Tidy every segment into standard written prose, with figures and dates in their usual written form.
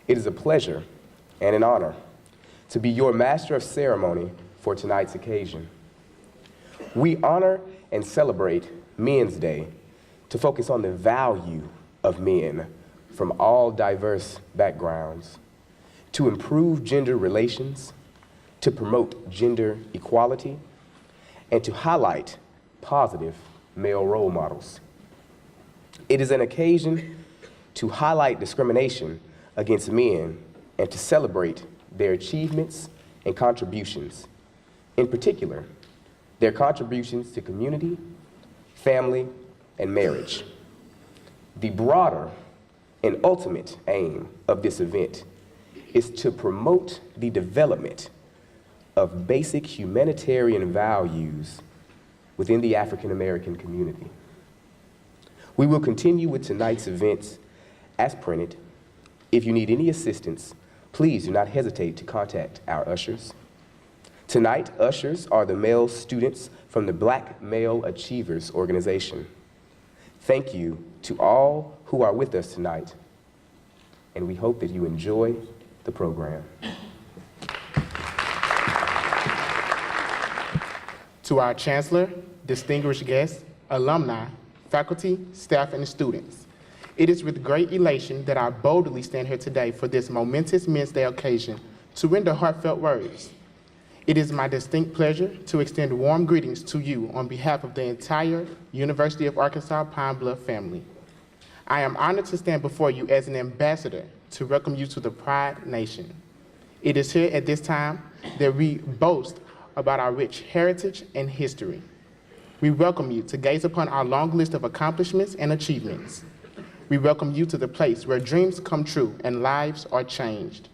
It is a pleasure and an honor to be your master of ceremony for tonight's occasion. We honor and celebrate Men's Day to focus on the value of men from all diverse backgrounds, to improve gender relations, to promote gender equality, and to highlight positive male role models. It is an occasion to highlight discrimination against men and to celebrate their achievements and contributions, in particular, their contributions to community, family, and marriage. The broader and ultimate aim of this event is to promote the development of basic humanitarian values within the African American community. We will continue with tonight's events as printed. If you need any assistance, please do not hesitate to contact our ushers. Tonight, ushers are the male students from the Black Male Achievers Organization. Thank you to all who are with us tonight, and we hope that you enjoy the program. To our Chancellor, distinguished guests, alumni, faculty, staff, and students, it is with great elation that I boldly stand here today for this momentous Men's Day occasion to render heartfelt words. It is my distinct pleasure to extend warm greetings to you on behalf of the entire University of Arkansas Pine Bluff family. I am honored to stand before you as an ambassador to welcome you to the Pride Nation. It is here at this time that we boast about our rich heritage and history. We welcome you to gaze upon our long list of accomplishments and achievements. We welcome you to the place where dreams come true and lives are changed.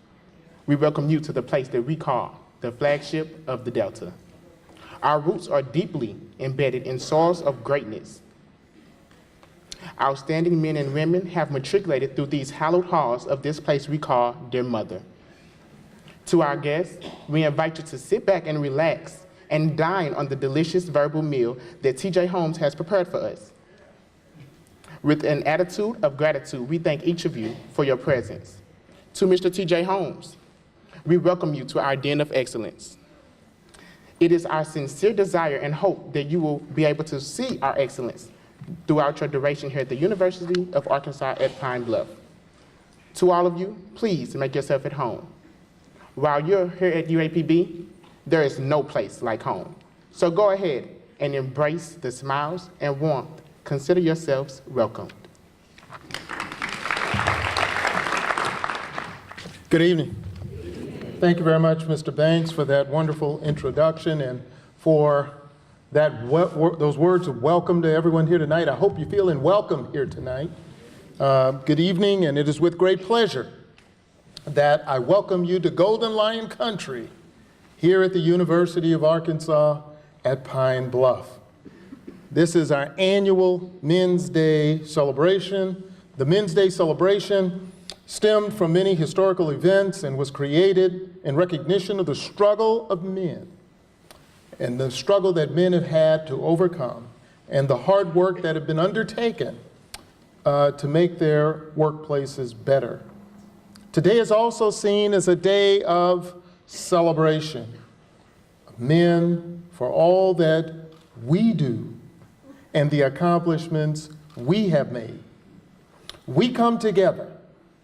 We welcome you to the place that we call the flagship of the Delta. Our roots are deeply embedded in soils of greatness. Outstanding men and women have matriculated through these hallowed halls of this place we call Dear Mother. To our guests, we invite you to sit back and relax and dine on the delicious verbal meal that TJ Holmes has prepared for us. With an attitude of gratitude, we thank each of you for your presence. To Mr. TJ Holmes, we welcome you to our Den of Excellence. It is our sincere desire and hope that you will be able to see our excellence throughout your duration here at the University of Arkansas at Pine Bluff. To all of you, please make yourself at home. While you're here at UAPB, there is no place like home. So go ahead and embrace the smiles and warmth. Consider yourselves welcomed. Good evening. Thank you very much, Mr. Banks, for that wonderful introduction and for those words of welcome to everyone here tonight. I hope you're feeling welcome here tonight. Good evening, and it is with great pleasure that I welcome you to Golden Lion Country here at the University of Arkansas at Pine Bluff. This is our annual Men's Day celebration. The Men's Day celebration stemmed from many historical events and was created in recognition of the struggle of men and the struggle that men have had to overcome and the hard work that have been undertaken to make their workplaces better. Today is also seen as a day of celebration of men for all that we do and the accomplishments we have made. We come together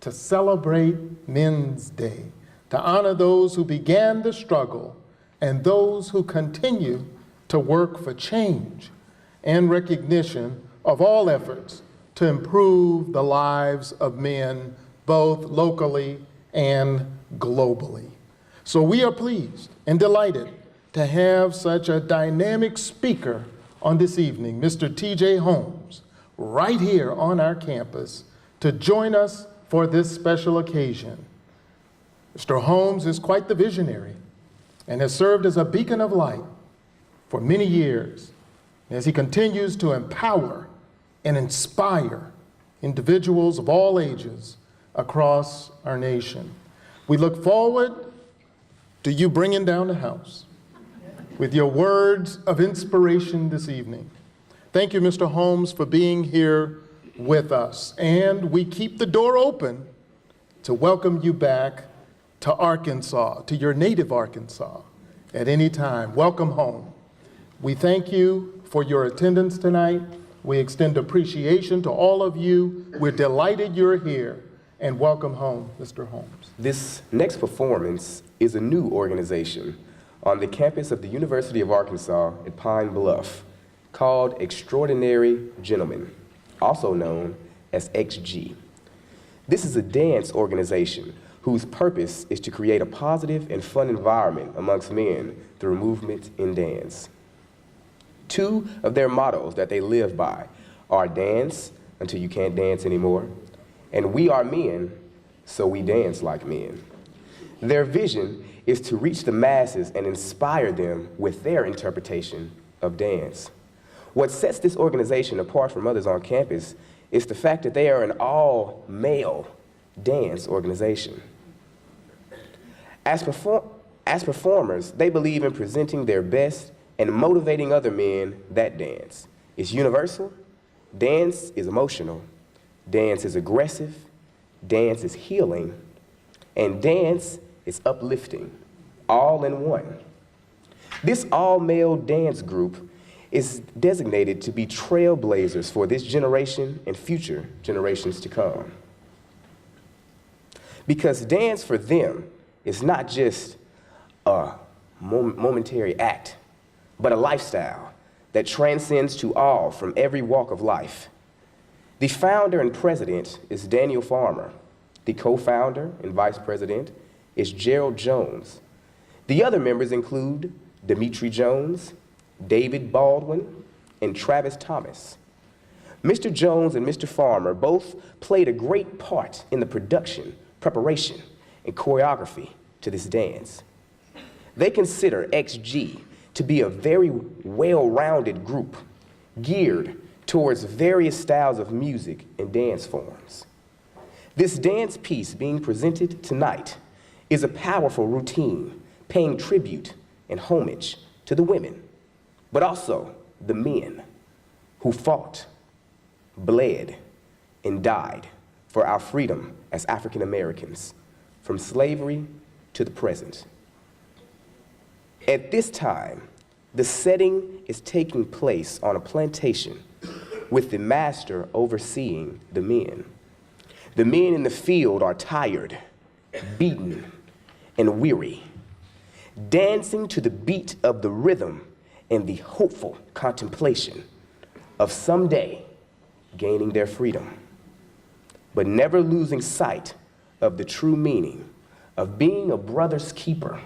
to celebrate Men's Day, to honor those who began the struggle and those who continue to work for change and recognition of all efforts to improve the lives of men, both locally and globally. So we are pleased and delighted to have such a dynamic speaker on this evening, Mr. TJ Holmes, right here on our campus to join us for this special occasion. Mr. Holmes is quite the visionary and has served as a beacon of light for many years as he continues to empower and inspire individuals of all ages across our nation. We look forward to you bringing down the house with your words of inspiration this evening. Thank you, Mr. Holmes, for being here with us. And we keep the door open to welcome you back to Arkansas, to your native Arkansas, at any time. Welcome home. We thank you for your attendance tonight. We extend appreciation to all of you. We're delighted you're here, and welcome home, Mr. Holmes. This next performance is a new organization on the campus of the University of Arkansas at Pine Bluff called Extraordinary Gentlemen, also known as XG. This is a dance organization whose purpose is to create a positive and fun environment amongst men through movement in dance. Two of their mottos that they live by are dance until you can't dance anymore, and we are men, so we dance like men. Their vision is to reach the masses and inspire them with their interpretation of dance. What sets this organization apart from others on campus is the fact that they are an all-male dance organization. As performers, they believe in presenting their best and motivating other men that dance is universal, dance is emotional, dance is aggressive, dance is healing, and dance is uplifting, all in one. This all-male dance group is designated to be trailblazers for this generation and future generations to come. Because dance for them is not just a momentary act, but a lifestyle that transcends to all from every walk of life. The founder and president is Daniel Farmer. The co-founder and vice president is Gerald Jones. The other members include Dimitri Jones, David Baldwin, and Travis Thomas. Mr. Jones and Mr. Farmer both played a great part in the production, preparation, and choreography to this dance. They consider XG to be a very well-rounded group geared towards various styles of music and dance forms. This dance piece being presented tonight is a powerful routine paying tribute and homage to the women, but also the men who fought, bled, and died for our freedom as African Americans, from slavery to the present. At this time, the setting is taking place on a plantation with the master overseeing the men. The men in the field are tired, beaten, and weary, dancing to the beat of the rhythm and the hopeful contemplation of someday gaining their freedom, but never losing sight of the true meaning of being a brother's keeper,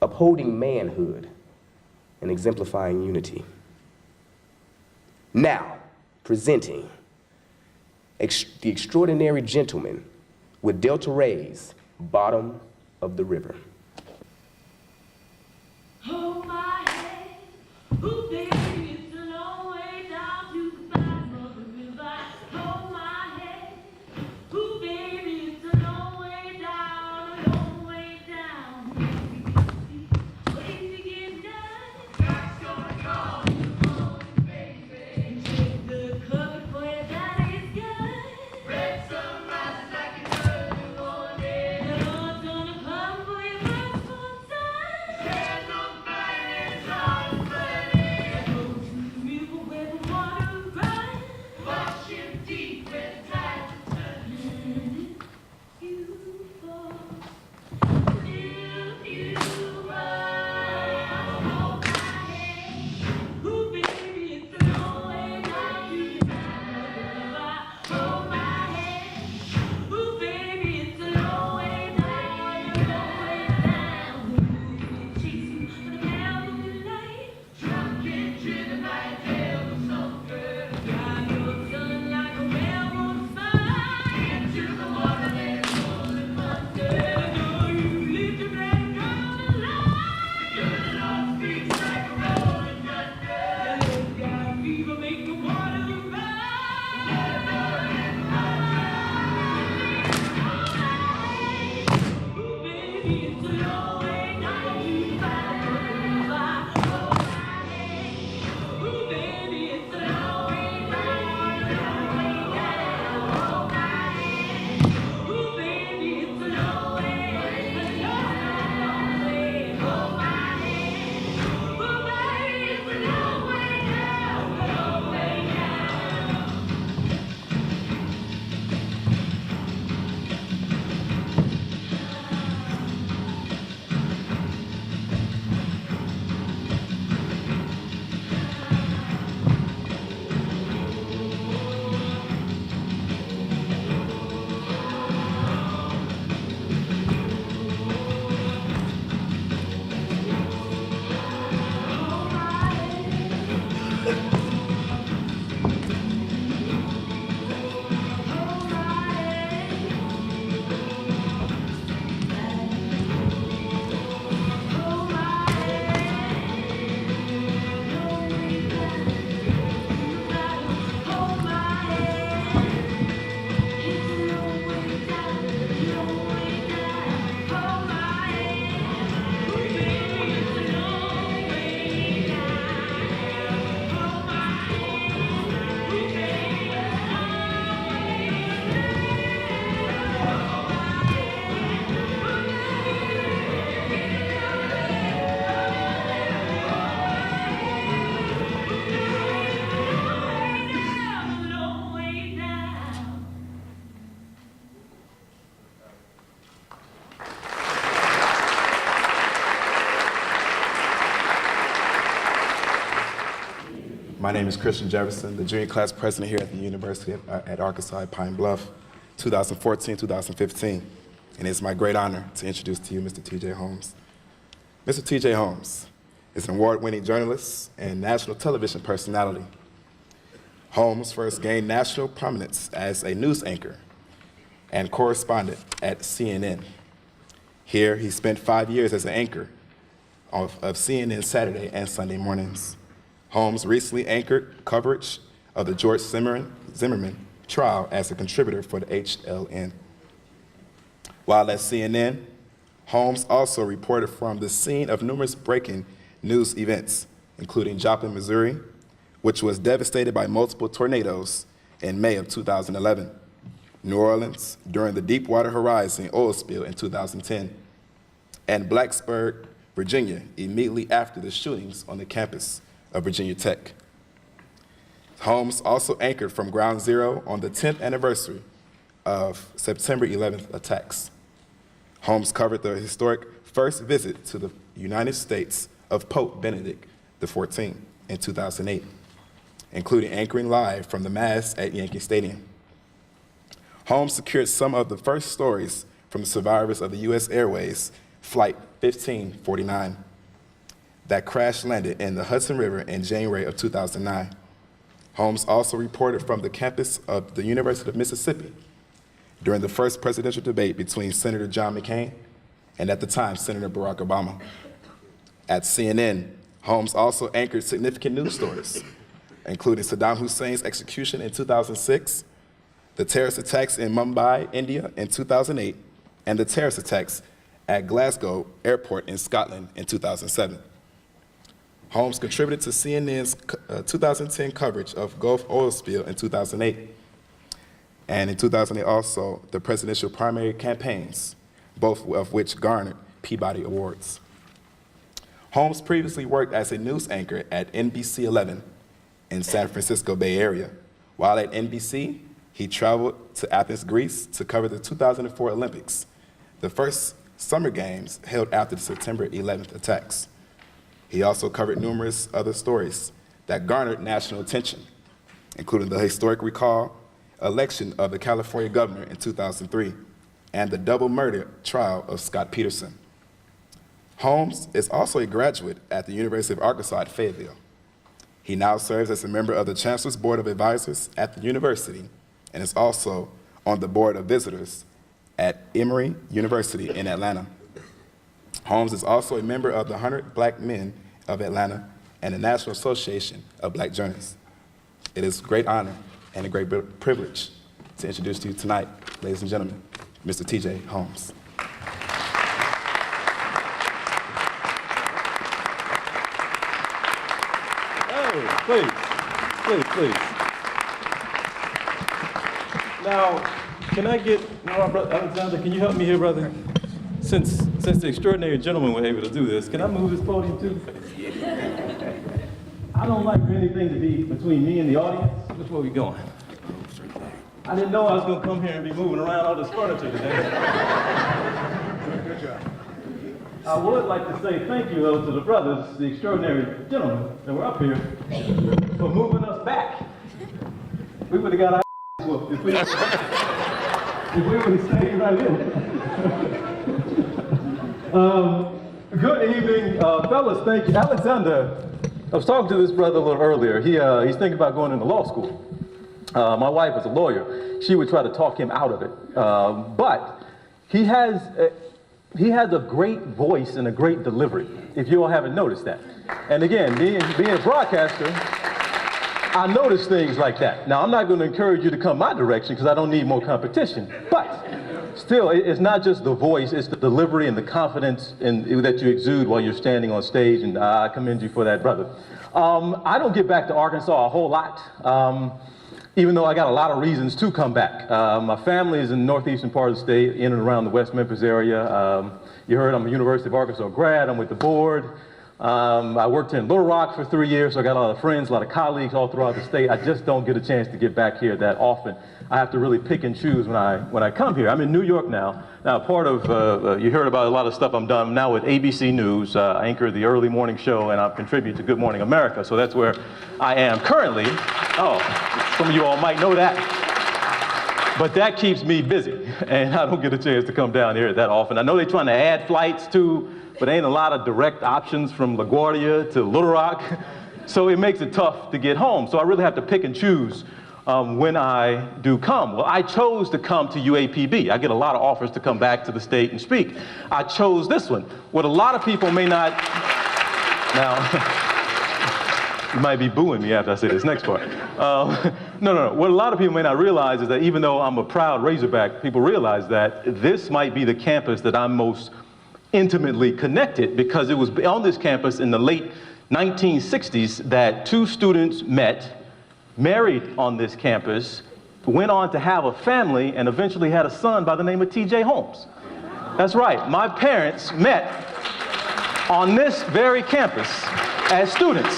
upholding manhood, and exemplifying unity. Now, presenting the Extraordinary Gentlemen with Delta Ray's Bottom of the River. Hold my hand, ooh, baby, it's a long way down to the bottom of the river. Hold my hand, ooh, baby, it's a long way down, a long way down. Wait to get done, God's gonna call you home, baby. Take the cover for your daddy's gun. Red sunrises like an early morning. The Lord's gonna come for you. My name is Christian Jefferson, the junior class president here at the University at Arkansas at Pine Bluff, 2014-2015. And it's my great honor to introduce to you Mr. T.J. Holmes. Mr. T.J. Holmes is an award-winning journalist and national television personality. Holmes first gained national prominence as a news anchor and correspondent at CNN. Here, he spent 5 years as an anchor of CNN Saturday and Sunday mornings. Holmes recently anchored coverage of the George Zimmerman trial as a contributor for the HLN. While at CNN, Holmes also reported from the scene of numerous breaking news events, including Joplin, Missouri, which was devastated by multiple tornadoes in May of 2011, New Orleans during the Deepwater Horizon oil spill in 2010, and Blacksburg, Virginia, immediately after the shootings on the campus of Virginia Tech. Holmes also anchored from Ground Zero on the 10th anniversary of September 11th attacks. Holmes covered the historic first visit to the United States of Pope Benedict XIV in 2008, including anchoring live from the Mass at Yankee Stadium. Holmes secured some of the first stories from the survivors of the U.S. Airways Flight 1549 that crash-landed in the Hudson River in January of 2009. Holmes also reported from the campus of the University of Mississippi during the first presidential debate between Senator John McCain and, at the time, Senator Barack Obama. At CNN, Holmes also anchored significant news stories, including Saddam Hussein's execution in 2006, the terrorist attacks in Mumbai, India in 2008, and the terrorist attacks at Glasgow Airport in Scotland in 2007. Holmes contributed to CNN's 2010 coverage of Gulf oil spill in 2008, and in 2008 also the presidential primary campaigns, both of which garnered Peabody Awards. Holmes previously worked as a news anchor at NBC 11 in San Francisco Bay Area. While at NBC, he traveled to Athens, Greece to cover the 2004 Olympics, the first summer games held after the September 11th attacks. He also covered numerous other stories that garnered national attention, including the historic recall election of the California governor in 2003 and the double murder trial of Scott Peterson. Holmes is also a graduate at the University of Arkansas at Fayetteville. He now serves as a member of the Chancellor's Board of Advisors at the university and is also on the Board of Visitors at Emory University in Atlanta. Holmes is also a member of the 100 Black Men of Atlanta and the National Association of Black Journalists. It is a great honor and a great privilege to introduce to you tonight, ladies and gentlemen, Mr. T.J. Holmes. Please. Now, can I get, Brother Alexander, can you help me here, brother? Since the extraordinary gentleman were able to do this, can I move this podium too? I don't like for anything to be between me and the audience. Which way are we going? I didn't know I was going to come here and be moving around all this furniture today. Good job. I would like to say thank you, though, to the brothers, the extraordinary gentlemen that were up here, for moving us back. We would have got our whooped if we would have stayed right here. Good evening, fellas. Thank you. Alexander, I was talking to this brother a little earlier. He's thinking about going into law school. My wife is a lawyer. She would try to talk him out of it. But he has a great voice and a great delivery, if you all haven't noticed that. And again, being a broadcaster, I notice things like that. Now, I'm not going to encourage you to come my direction because I don't need more competition. But still, it's not just the voice, it's the delivery and the confidence that you exude while you're standing on stage, and I commend you for that, brother. I don't get back to Arkansas a whole lot, even though I got a lot of reasons to come back. My family is in the northeastern part of the state, in and around the West Memphis area. You heard I'm a University of Arkansas grad, I'm with the board. I worked in Little Rock for 3 years, so I got a lot of friends, a lot of colleagues all throughout the state. I just don't get a chance to get back here that often. I have to really pick and choose when I come here. I'm in New York now. Now, part of, you heard about a lot of stuff I'm done. I'm now with ABC News. I anchor the early morning show, and I contribute to Good Morning America. So that's where I am currently. Oh, some of you all might know that. But that keeps me busy, and I don't get a chance to come down here that often. I know they're trying to add flights too, but ain't a lot of direct options from LaGuardia to Little Rock, so it makes it tough to get home. So I really have to pick and choose when I do come. Well, I chose to come to UAPB. I get a lot of offers to come back to the state and speak. I chose this one. What a lot of people may not, now, you might be booing me after I say this next part. No. What a lot of people may not realize is that even though I'm a proud Razorback, people realize that this might be the campus that I'm most intimately connected, because it was on this campus in the late 1960s that two students met, married on this campus, went on to have a family, and eventually had a son by the name of T.J. Holmes. That's right, my parents met on this very campus as students.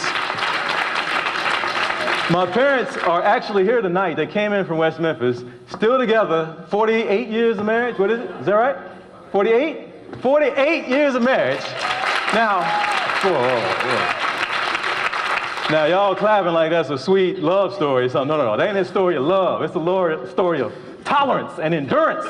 My parents are actually here tonight. They came in from West Memphis, still together, 48 years of marriage. What is it? Is that right? 48? 48 years of marriage. Now, now y'all clapping like that's a sweet love story or something. No. That ain't a story of love. It's a story of tolerance and endurance.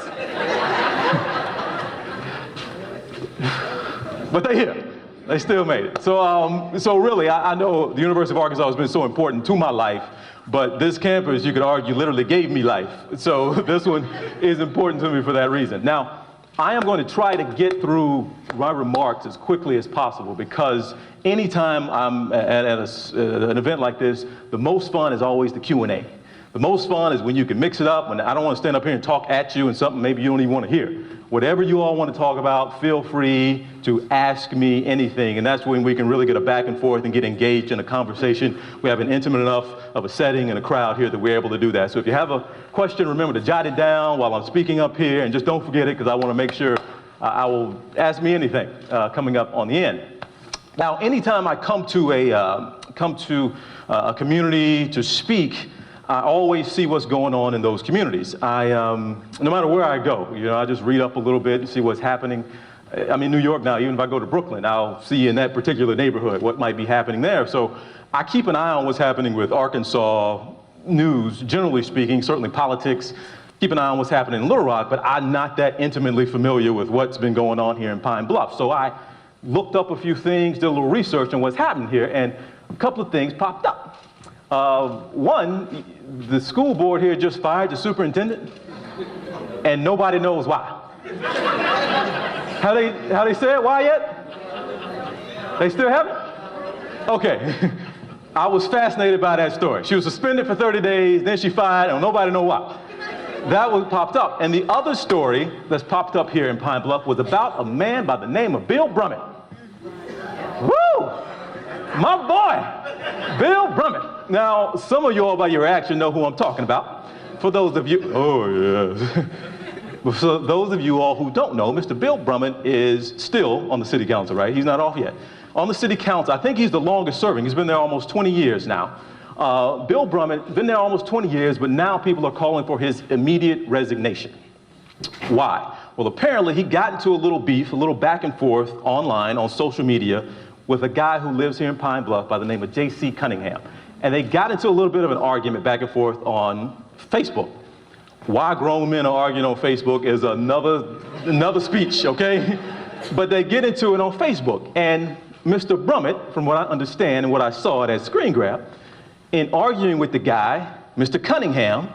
But they're here. They still made it. So really, I know the University of Arkansas has been so important to my life, but this campus, you could argue, literally gave me life. So this one is important to me for that reason. Now, I am going to try to get through my remarks as quickly as possible, because anytime I'm at an event like this, the most fun is always the Q&A. The most fun is when you can mix it up, when I don't want to stand up here and talk at you and something maybe you don't even want to hear. Whatever you all want to talk about, feel free to ask me anything, and that's when we can really get a back and forth and get engaged in a conversation. We have an intimate enough of a setting and a crowd here that we're able to do that. So if you have a question, remember to jot it down while I'm speaking up here, and just don't forget it, because I want to make sure I will ask me anything coming up on the end. Now, anytime I come to a community to speak, I always see what's going on in those communities. No matter where I go, I just read up a little bit and see what's happening. I'm in New York now. Even if I go to Brooklyn, I'll see in that particular neighborhood what might be happening there. So I keep an eye on what's happening with Arkansas news, generally speaking, certainly politics. Keep an eye on what's happening in Little Rock, but I'm not that intimately familiar with what's been going on here in Pine Bluff. So I looked up a few things, did a little research on what's happening here, and a couple of things popped up. One, the school board here just fired the superintendent, and nobody knows why. How they say it? Why yet? They still haven't? Okay. I was fascinated by that story. She was suspended for 30 days, then she fired, and nobody knows why. That was popped up. And the other story that's popped up here in Pine Bluff was about a man by the name of Bill Brummett. Woo! My boy, Bill Brummett. Now, some of you all by your reaction know who I'm talking about. For those of you, oh yes. For those of you all who don't know, Mr. Bill Brummett is still on the city council, right? He's not off yet. On the city council, I think he's the longest serving. He's been there almost 20 years now. Bill Brummett, been there almost 20 years, but now people are calling for his immediate resignation. Why? Well, apparently he got into a little beef, a little back and forth online on social media with a guy who lives here in Pine Bluff by the name of J.C. Cunningham. And they got into a little bit of an argument back and forth on Facebook. Why grown men are arguing on Facebook is another speech, okay? But they get into it on Facebook. And Mr. Brummett, from what I understand and what I saw at that screen grab, in arguing with the guy, Mr. Cunningham,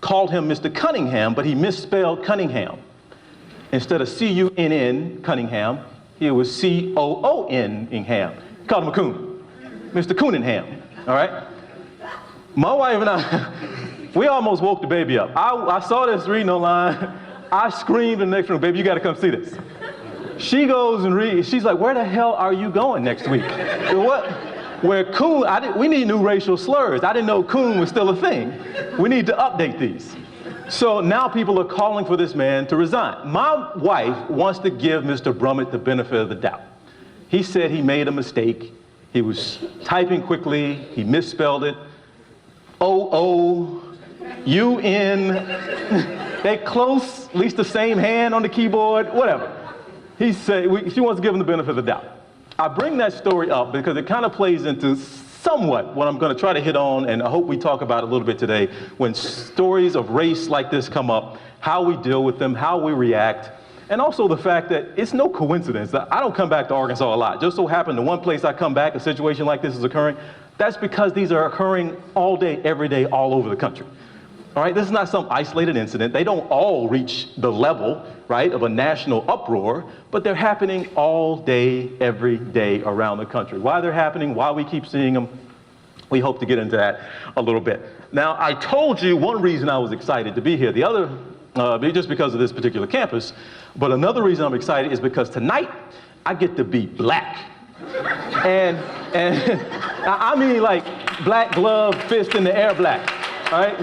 called him Mr. Cunningham, but he misspelled Cunningham. Instead of C-U-N-N, Cunningham, it was C-O-O-N-Ingham. He called him a coon, Mr. Cunningham. All right? My wife and I, we almost woke the baby up. I saw this reading online. I screamed in the next room, baby, you got to come see this. She goes and reads. She's like, where the hell are you going next week? What? Where coon, we need new racial slurs. I didn't know coon was still a thing. We need to update these. So now people are calling for this man to resign. My wife wants to give Mr. Brummett the benefit of the doubt. He said he made a mistake. He was typing quickly, he misspelled it. O-O-U-N. They close, at least the same hand on the keyboard, whatever. He said, she wants to give him the benefit of the doubt. I bring that story up because it kind of plays into somewhat what I'm going to try to hit on, and I hope we talk about a little bit today. When stories of race like this come up, how we deal with them, how we react, and also the fact that it's no coincidence that I don't come back to Arkansas a lot. Just so happened the one place I come back, a situation like this is occurring. That's because these are occurring all day, every day, all over the country. All right, this is not some isolated incident. They don't all reach the level, right, of a national uproar, but they're happening all day, every day around the country. Why they're happening, why we keep seeing them, we hope to get into that a little bit. Now, I told you one reason I was excited to be here. The other, just because of this particular campus, but another reason I'm excited is because tonight I get to be black. And I mean like black glove, fist in the air black. All right?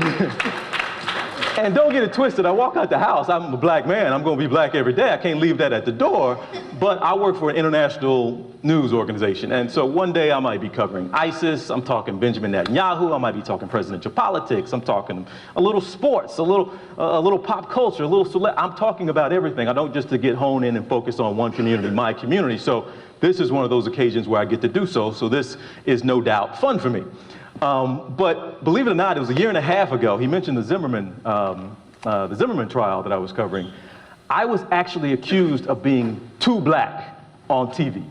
And don't get it twisted, I walk out the house, I'm a black man, I'm gonna be black every day, I can't leave that at the door, but I work for an international news organization, and so one day I might be covering ISIS, I'm talking Benjamin Netanyahu, I might be talking presidential politics, I'm talking a little sports, a little pop culture, a little I'm talking about everything. I don't just to get honed in and focus on one community, my community, so this is one of those occasions where I get to do so this is no doubt fun for me. But believe it or not, it was a year and a half ago, he mentioned the Zimmerman trial that I was covering. I was actually accused of being too black on TV.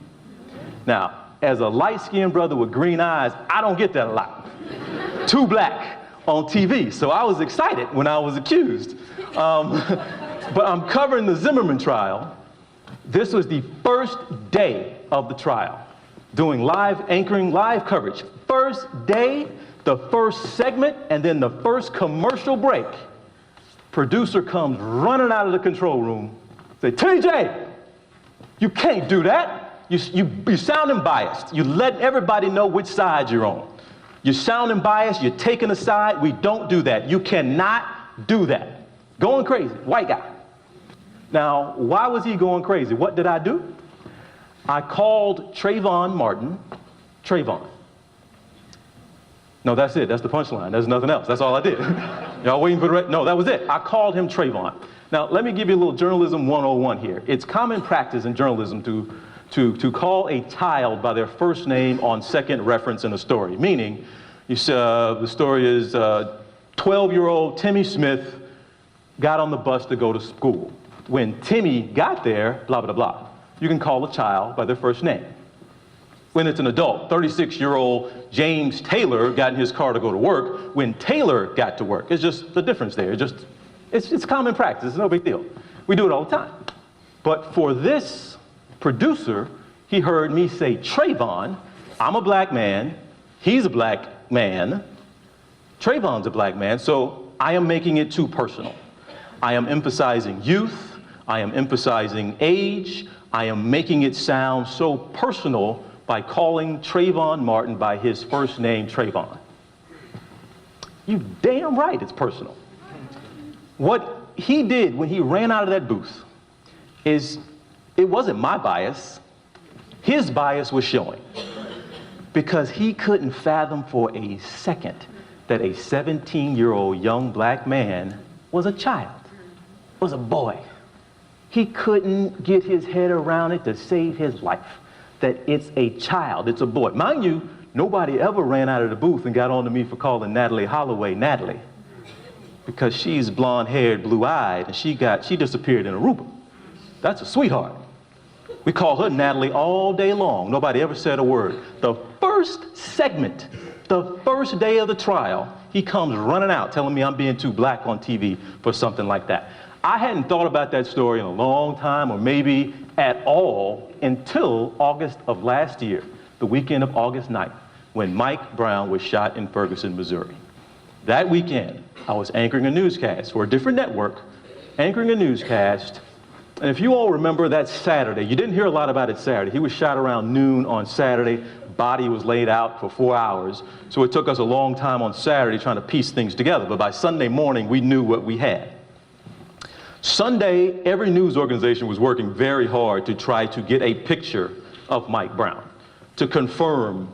Now, as a light-skinned brother with green eyes, I don't get that a lot. Too black on TV, so I was excited when I was accused. But I'm covering the Zimmerman trial. This was the first day of the trial, doing live anchoring, live coverage. First day, the first segment, and then the first commercial break. Producer comes running out of the control room, say, TJ, you can't do that. You're sounding biased. You let everybody know which side you're on. You're sounding biased, you're taking a side. We don't do that. You cannot do that. Going crazy, white guy. Now, why was he going crazy? What did I do? I called Trayvon Martin, Trayvon. No, that's it. That's the punchline. There's nothing else. That's all I did. Y'all waiting for the rest? No, that was it. I called him Trayvon. Now, let me give you a little journalism 101 here. It's common practice in journalism to call a child by their first name on second reference in a story. Meaning, the story is 12-year-old Timmy Smith got on the bus to go to school. When Timmy got there, blah, blah, blah. You can call a child by their first name. When it's an adult, 36-year-old James Taylor got in his car to go to work. When Taylor got to work, it's just the difference there. It's common practice. It's no big deal. We do it all the time. But for this producer, he heard me say Trayvon. I'm a black man. He's a black man. Trayvon's a black man. So I am making it too personal. I am emphasizing youth. I am emphasizing age. I am making it sound so personal by calling Trayvon Martin by his first name, Trayvon. You damn right it's personal. What he did when he ran out of that booth is, it wasn't my bias. His bias was showing. Because he couldn't fathom for a second that a 17-year-old young black man was a child, was a boy. He couldn't get his head around it to save his life. That it's a child, it's a boy. Mind you, nobody ever ran out of the booth and got on to me for calling Natalie Holloway Natalie, because she's blonde-haired, blue-eyed, and she disappeared in Aruba. That's a sweetheart. We call her Natalie all day long. Nobody ever said a word. The first segment, the first day of the trial, he comes running out telling me I'm being too black on TV for something like that. I hadn't thought about that story in a long time, or maybe at all, until August of last year, the weekend of August 9th, when Mike Brown was shot in Ferguson, Missouri. That weekend, I was anchoring a newscast for a different network, anchoring a newscast, and if you all remember that Saturday, you didn't hear a lot about it Saturday. He was shot around noon on Saturday, body was laid out for 4 hours, so it took us a long time on Saturday trying to piece things together, but by Sunday morning, we knew what we had. Sunday, every news organization was working very hard to try to get a picture of Mike Brown to confirm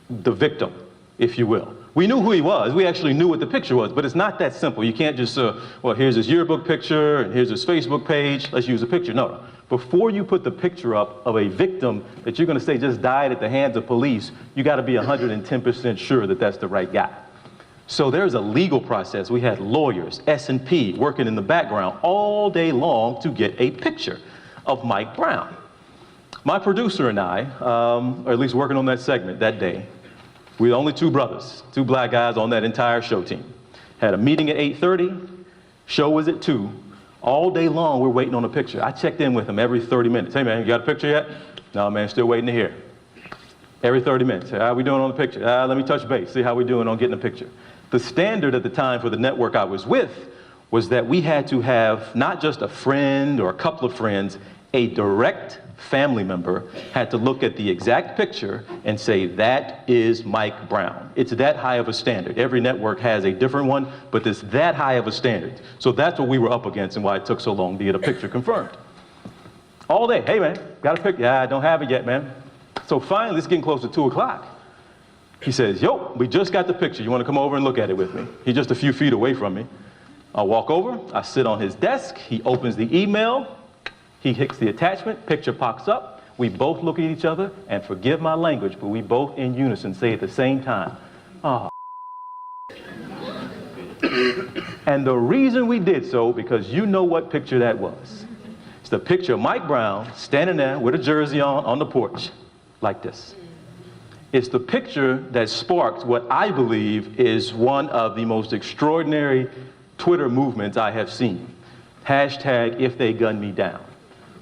the victim, if you will. We knew who he was. We actually knew what the picture was, but it's not that simple. You can't just, well, here's his yearbook picture, and here's his Facebook page, let's use a picture. No. Before you put the picture up of a victim that you're gonna say just died at the hands of police, you gotta be 110% sure that that's the right guy. So there's a legal process. We had lawyers, S&P, working in the background all day long to get a picture of Mike Brown. My producer and I, or at least working on that segment that day, we were only two brothers, two black guys on that entire show team. Had a meeting at 8:30, show was at 2. All day long, we're waiting on a picture. I checked in with him every 30 minutes. Hey man, you got a picture yet? No man, still waiting to hear. Every 30 minutes, how we doing on the picture? Let me touch base, see how we doing on getting a picture. The standard at the time for the network I was with was that we had to have not just a friend or a couple of friends, a direct family member had to look at the exact picture and say, that is Mike Brown. It's that high of a standard. Every network has a different one, but it's that high of a standard. So that's what we were up against and why it took so long to get a picture confirmed. All day, hey man, got a picture? Yeah, I don't have it yet, man. So finally, it's getting close to 2 o'clock. He says, yo, we just got the picture. You want to come over and look at it with me? He's just a few feet away from me. I walk over, I sit on his desk, he opens the email, he hits the attachment, picture pops up, we both look at each other, and forgive my language, but we both in unison say at the same time, oh. And the reason we did so, because you know what picture that was. It's the picture of Mike Brown standing there with a jersey on the porch, like this. It's the picture that sparked what I believe is one of the most extraordinary Twitter movements I have seen. Hashtag if they gun me down,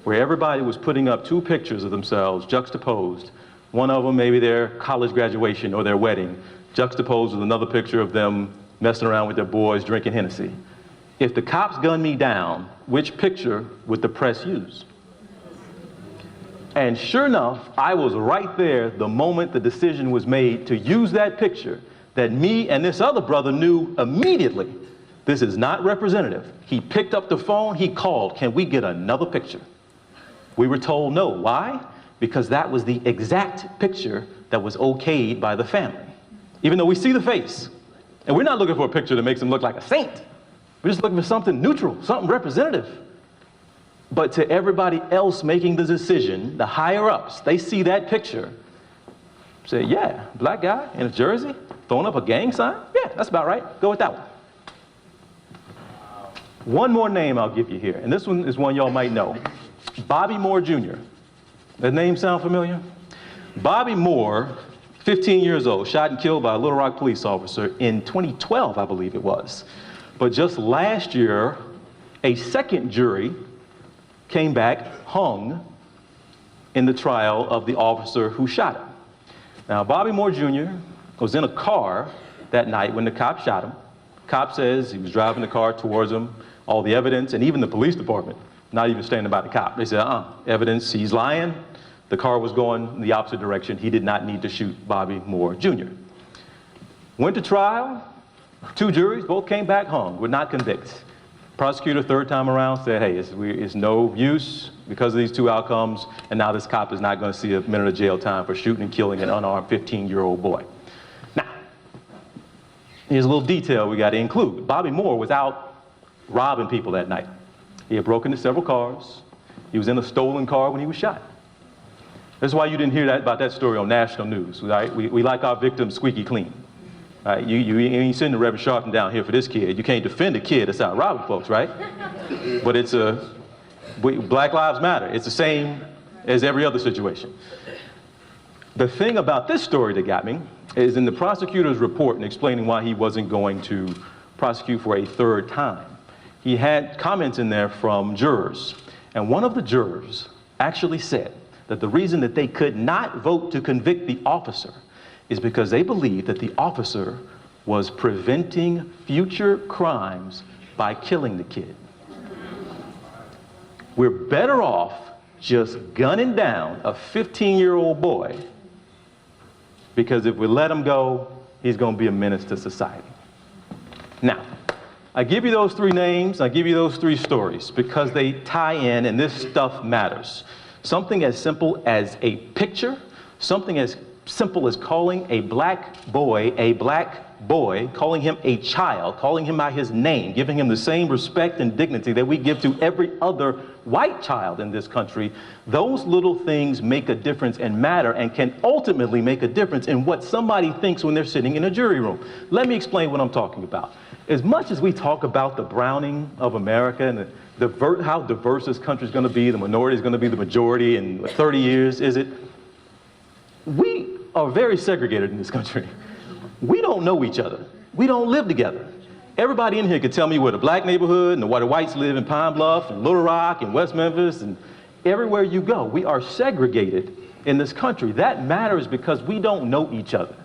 where everybody was putting up 2 pictures of themselves juxtaposed. One of them maybe their college graduation or their wedding, juxtaposed with another picture of them messing around with their boys drinking Hennessy. If the cops gun me down, which picture would the press use? And sure enough, I was right there the moment the decision was made to use that picture that me and this other brother knew immediately. This is not representative. He picked up the phone, he called, can we get another picture? We were told no. Why? Because that was the exact picture that was okayed by the family. Even though we see the face. And we're not looking for a picture that makes him look like a saint. We're just looking for something neutral, something representative. But to everybody else making the decision, the higher ups, they see that picture, say, yeah, black guy in a jersey, throwing up a gang sign? Yeah, that's about right. Go with that one. One more name I'll give you here, and this one is one y'all might know. Bobby Moore Jr. That name sound familiar? Bobby Moore, 15 years old, shot and killed by a Little Rock police officer in 2012, I believe it was. But just last year, a second jury came back hung in the trial of the officer who shot him. Now, Bobby Moore Jr. was in a car that night when the cop shot him. Cop says he was driving the car towards him, all the evidence, and even the police department, not even standing by the cop. They said, evidence, he's lying. The car was going in the opposite direction. He did not need to shoot Bobby Moore Jr. Went to trial. 2 juries, both came back hung, would not convict. Prosecutor, third time around, said, hey, it's no use because of these 2 outcomes, and now this cop is not going to see a minute of jail time for shooting and killing an unarmed 15-year-old boy. Now, here's a little detail we got to include. Bobby Moore was out robbing people that night. He had broken into several cars. He was in a stolen car when he was shot. That's why you didn't hear about that story on national news, right? We like our victims squeaky clean. Right? You ain't sending the Reverend Sharpton down here for this kid. You can't defend a kid that's out robbing folks, right? But it's Black Lives Matter. It's the same as every other situation. The thing about this story that got me is in the prosecutor's report and explaining why he wasn't going to prosecute for a 3rd time. He had comments in there from jurors. And one of the jurors actually said that the reason that they could not vote to convict the officer is because they believed that the officer was preventing future crimes by killing the kid. We're better off just gunning down a 15-year-old boy because if we let him go, he's going to be a menace to society. Now, I give you those 3 names, I give you those 3 stories because they tie in and this stuff matters. Something as simple as a picture, something as simple as calling a black boy, calling him a child, calling him by his name, giving him the same respect and dignity that we give to every other white child in this country. Those little things make a difference and matter and can ultimately make a difference in what somebody thinks when they're sitting in a jury room. Let me explain what I'm talking about. As much as we talk about the browning of America and how diverse this country is going to be, the minority is going to be the majority in 30 years, is it? We are very segregated in this country. We don't know each other. We don't live together. Everybody in here could tell me where the black neighborhood and where the whites live in Pine Bluff and Little Rock and West Memphis and everywhere you go. We are segregated in this country. That matters because we don't know each other.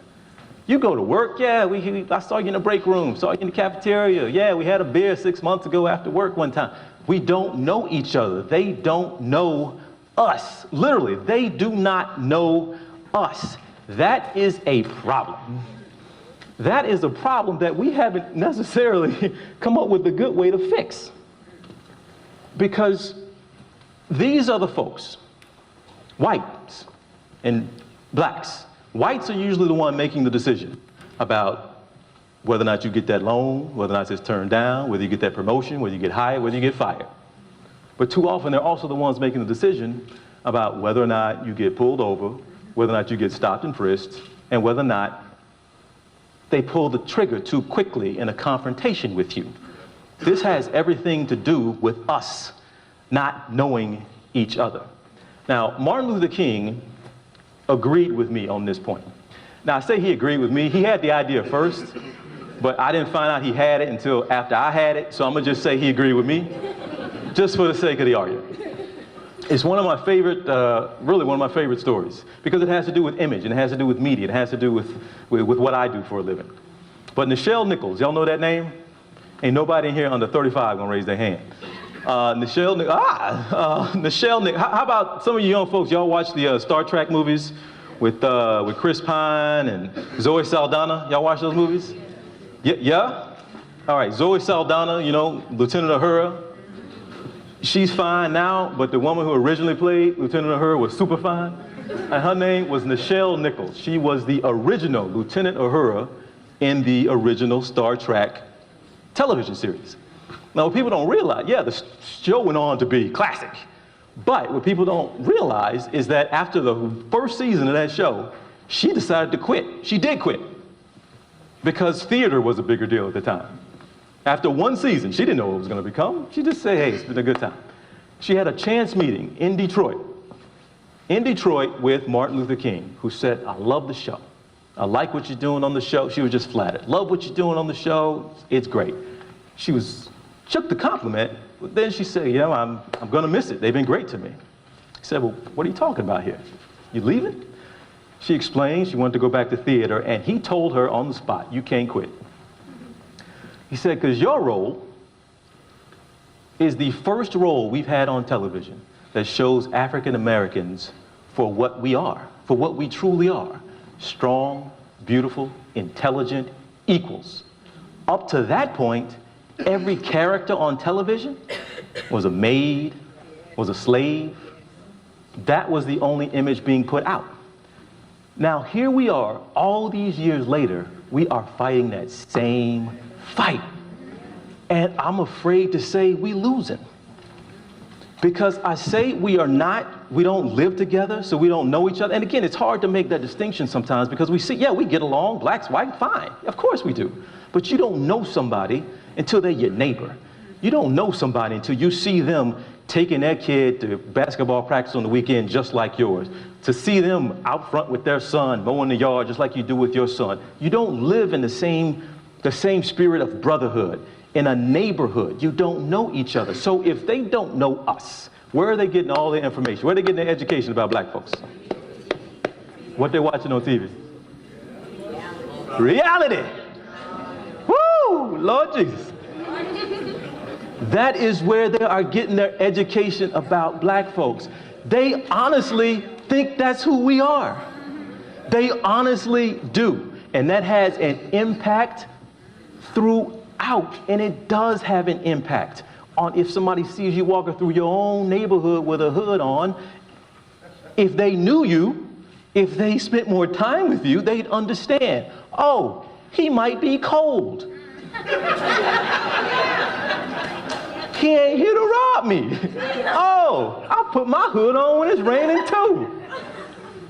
You go to work, yeah, I saw you in the break room, saw you in the cafeteria, yeah, we had a beer 6 months ago after work one time. We don't know each other. They don't know us. Literally, they do not know us. That is a problem. That is a problem that we haven't necessarily come up with a good way to fix. Because these are the folks, whites and blacks. Whites are usually the one making the decision about whether or not you get that loan, whether or not it's turned down, whether you get that promotion, whether you get hired, whether you get fired. But too often they're also the ones making the decision about whether or not you get pulled over, whether or not you get stopped and frisked, and whether or not they pull the trigger too quickly in a confrontation with you. This has everything to do with us not knowing each other. Now, Martin Luther King agreed with me on this point. Now, I say he agreed with me. He had the idea first, but I didn't find out he had it until after I had it, so I'm gonna just say he agreed with me, just for the sake of the argument. It's one of my favorite, really one of my favorite stories, because it has to do with image, and it has to do with media, it has to do with what I do for a living. But Nichelle Nichols, y'all know that name? Ain't nobody in here under 35 gonna raise their hand. Nichelle Nichols, how about some of you young folks, y'all watch the Star Trek movies with Chris Pine and Zoe Saldana? Y'all watch those movies? Yeah? All right, Zoe Saldana, you know, Lieutenant Uhura. She's fine now, but the woman who originally played Lieutenant Uhura was super fine. And her name was Nichelle Nichols. She was the original Lieutenant Uhura in the original Star Trek television series. Now, what people don't realize, yeah, the show went on to be classic. But what people don't realize is that after the first season of that show, she decided to quit. She did quit. Because theater was a bigger deal at the time. After one season, she didn't know what it was going to become. She just said, hey, it's been a good time. She had a chance meeting in Detroit with Martin Luther King, who said, I love the show. I like what you're doing on the show. She was just flattered. Love what you're doing on the show. It's great. She took the compliment, but then she said, you know, I'm going to miss it. They've been great to me. He said, well, what are you talking about here? You leaving? She explained she wanted to go back to theater, and he told her on the spot, you can't quit. He said, because your role is the first role we've had on television that shows African Americans for what we are, for what we truly are. Strong, beautiful, intelligent, equals. Up to that point, every character on television was a maid, was a slave. That was the only image being put out. Now, here we are, all these years later, we are fighting that same fight. And I'm afraid to say we losing. Because I say we don't live together, so we don't know each other. And again, it's hard to make that distinction sometimes because we see, yeah, we get along, blacks, white, fine. Of course we do. But you don't know somebody until they're your neighbor. You don't know somebody until you see them taking their kid to basketball practice on the weekend just like yours. To see them out front with their son, mowing the yard just like you do with your son. You don't live in the same spirit of brotherhood. In a neighborhood, you don't know each other. So if they don't know us, where are they getting all their information? Where are they getting their education about black folks? What they're watching on TV? Reality. Woo, Lord Jesus. That is where they are getting their education about black folks. They honestly think that's who we are. They honestly do. And that has an impact throughout, and it does have an impact on if somebody sees you walking through your own neighborhood with a hood on, If they knew you, if they spent more time with you, they'd understand. Oh, he might be cold. He ain't here to rob me. Oh, I'll put my hood on when it's raining too.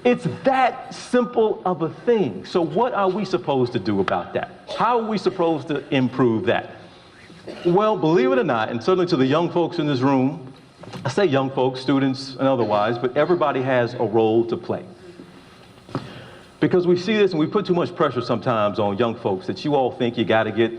It's that simple of a thing. So what are we supposed to do about that? How are we supposed to improve that? Well, believe it or not, and certainly to the young folks in this room, I say young folks, students and otherwise, but everybody has a role to play. Because we see this and we put too much pressure sometimes on young folks that you all think you got to get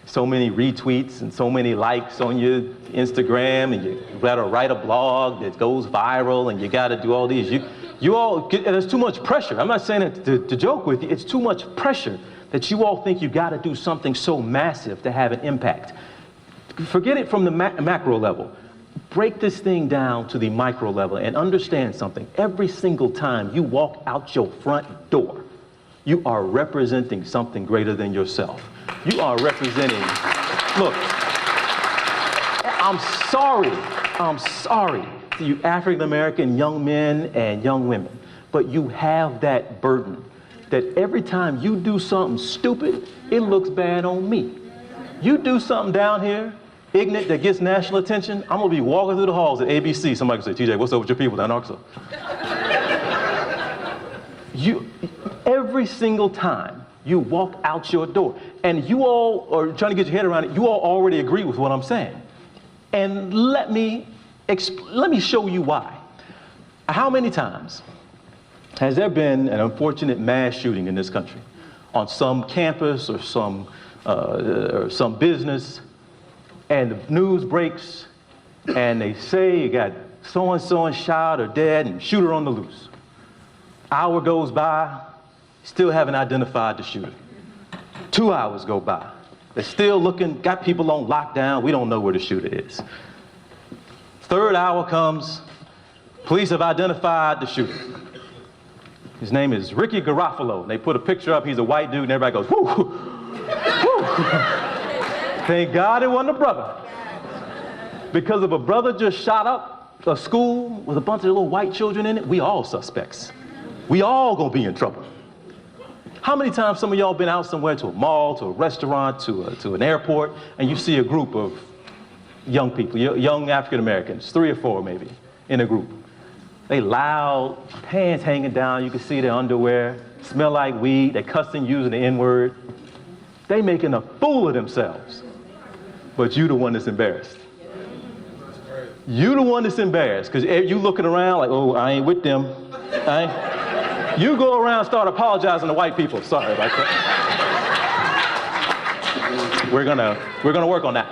so many retweets and so many likes on your Instagram, and you got to write a blog that goes viral, and you got to do all these. You all get, there's too much pressure. I'm not saying it to joke with you. It's too much pressure that you all think you got to do something so massive to have an impact. Forget it from the macro level. Break this thing down to the micro level and understand something. Every single time you walk out your front door, you are representing something greater than yourself. You are representing, look, I'm sorry to you African-American young men and young women, but you have that burden that every time you do something stupid, it looks bad on me. You do something down here, ignorant, that gets national attention, I'm gonna be walking through the halls at ABC. Somebody can say, TJ, what's up with your people down in Arkansas? Every single time you walk out your door, and you all are trying to get your head around it, you all already agree with what I'm saying. And let me show you why. How many times has there been an unfortunate mass shooting in this country on some campus or some business, and the news breaks, and they say you got so-and-so shot or dead, and shooter on the loose. Hour goes by, still haven't identified the shooter. 2 hours go by. They're still looking, got people on lockdown, we don't know where the shooter is. Third hour comes, police have identified the shooter. His name is Ricky Garofalo. They put a picture up, he's a white dude, and everybody goes, whoo, whoo. Thank God it wasn't a brother. Because if a brother just shot up a school with a bunch of little white children in it, we all suspects. We all gonna be in trouble. How many times some of y'all been out somewhere to a mall, to a restaurant, to an airport, and you see a group of young people, young African Americans, 3 or 4 maybe, in a group. They loud, pants hanging down, you can see their underwear, smell like weed, they cussing, using the N-word. They making a fool of themselves. But you the one that's embarrassed. You the one that's embarrassed, because you looking around like, oh, I ain't with them. You go around, start apologizing to white people. Sorry about that. We're gonna work on that.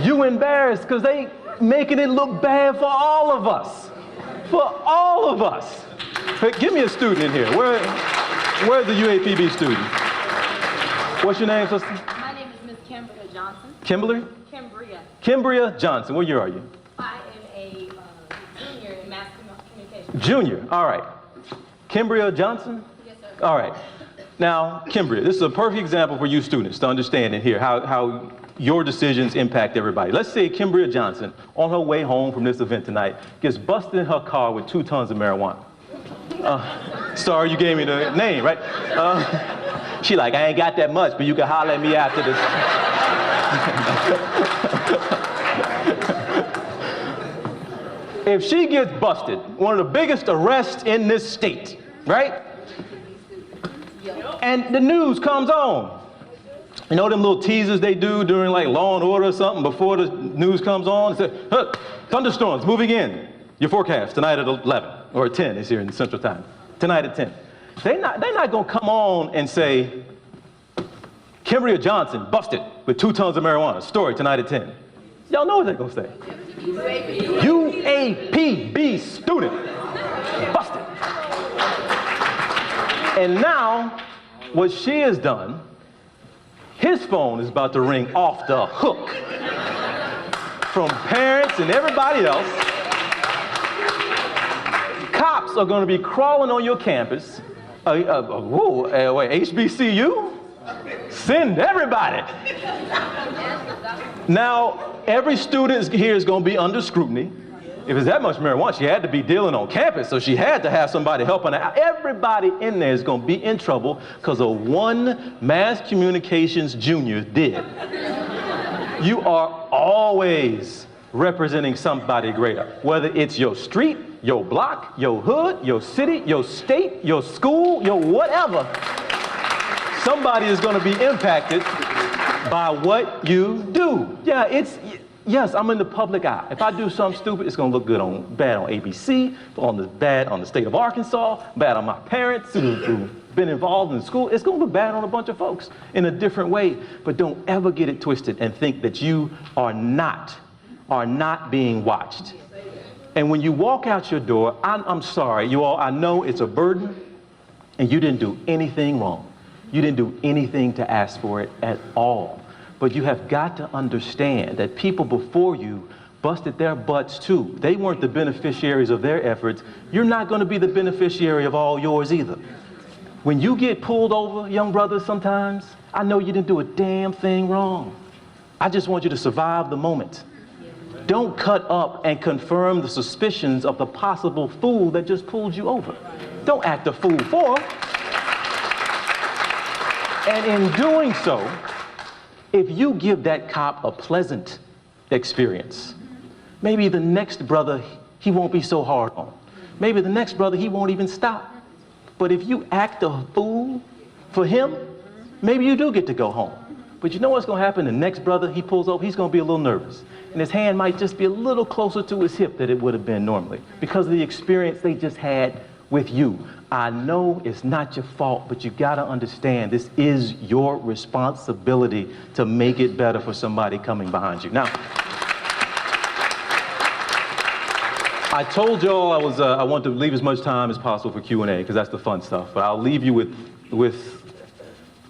You embarrassed because they making it look bad for all of us. For all of us. Hey, give me a student in here. Where's the UAPB student? What's your name, sister? My name is Miss Cambria Johnson. Kimberly? Cambria. Cambria Johnson. What year are you? I am a junior in mass communication. Junior. All right. Cambria Johnson? Yes, sir. All right. Now, Cambria, this is a perfect example for you students to understand and hear how your decisions impact everybody. Let's say Cambria Johnson, on her way home from this event tonight, gets busted in her car with 2 tons of marijuana. Sorry, you gave me the name, right? She like, I ain't got that much, but you can holler at me after this. If she gets busted, one of the biggest arrests in this state, right? And the news comes on. You know them little teasers they do during like Law and Order or something before the news comes on? Say, huh, thunderstorms moving in. Your forecast tonight at 11 or at 10 is here in the Central Time. Tonight at 10. They're not gonna come on and say, Cambria Johnson busted with 2 tons of marijuana. Story tonight at 10. Y'all know what they're gonna say. UAPB student busted. And now, what she has done, his phone is about to ring off the hook from parents and everybody else. Cops are going to be crawling on your campus. HBCU? Send everybody. Now, every student here is going to be under scrutiny. if it's that much marijuana, she had to be dealing on campus, so she had to have somebody helping her out. Everybody in there is going to be in trouble because of one mass communications junior did. You are always representing somebody greater, whether it's your street, your block, your hood, your city, your state, your school, your whatever. Somebody is going to be impacted by what you do. Yeah, yes, I'm in the public eye. If I do something stupid, it's going to look bad on ABC, bad on the state of Arkansas, bad on my parents who've been involved in school. It's going to look bad on a bunch of folks in a different way. But don't ever get it twisted and think that you are not being watched. And when you walk out your door, I'm sorry, you all, I know it's a burden, and you didn't do anything wrong. You didn't do anything to ask for it at all. But you have got to understand that people before you busted their butts too. They weren't the beneficiaries of their efforts. You're not going to be the beneficiary of all yours either. When you get pulled over, young brothers, sometimes, I know you didn't do a damn thing wrong. I just want you to survive the moment. Don't cut up and confirm the suspicions of the possible fool that just pulled you over. Don't act a fool for him. And in doing so, if you give that cop a pleasant experience, maybe the next brother, he won't be so hard on. Maybe the next brother, he won't even stop. But if you act a fool for him, maybe you do get to go home. But you know what's going to happen? The next brother, he pulls over, he's going to be a little nervous. And his hand might just be a little closer to his hip than it would have been normally because of the experience they just had with you. I know it's not your fault, but you got to understand this is your responsibility to make it better for somebody coming behind you. Now, I told y'all I want to leave as much time as possible for Q&A because that's the fun stuff, but I'll leave you with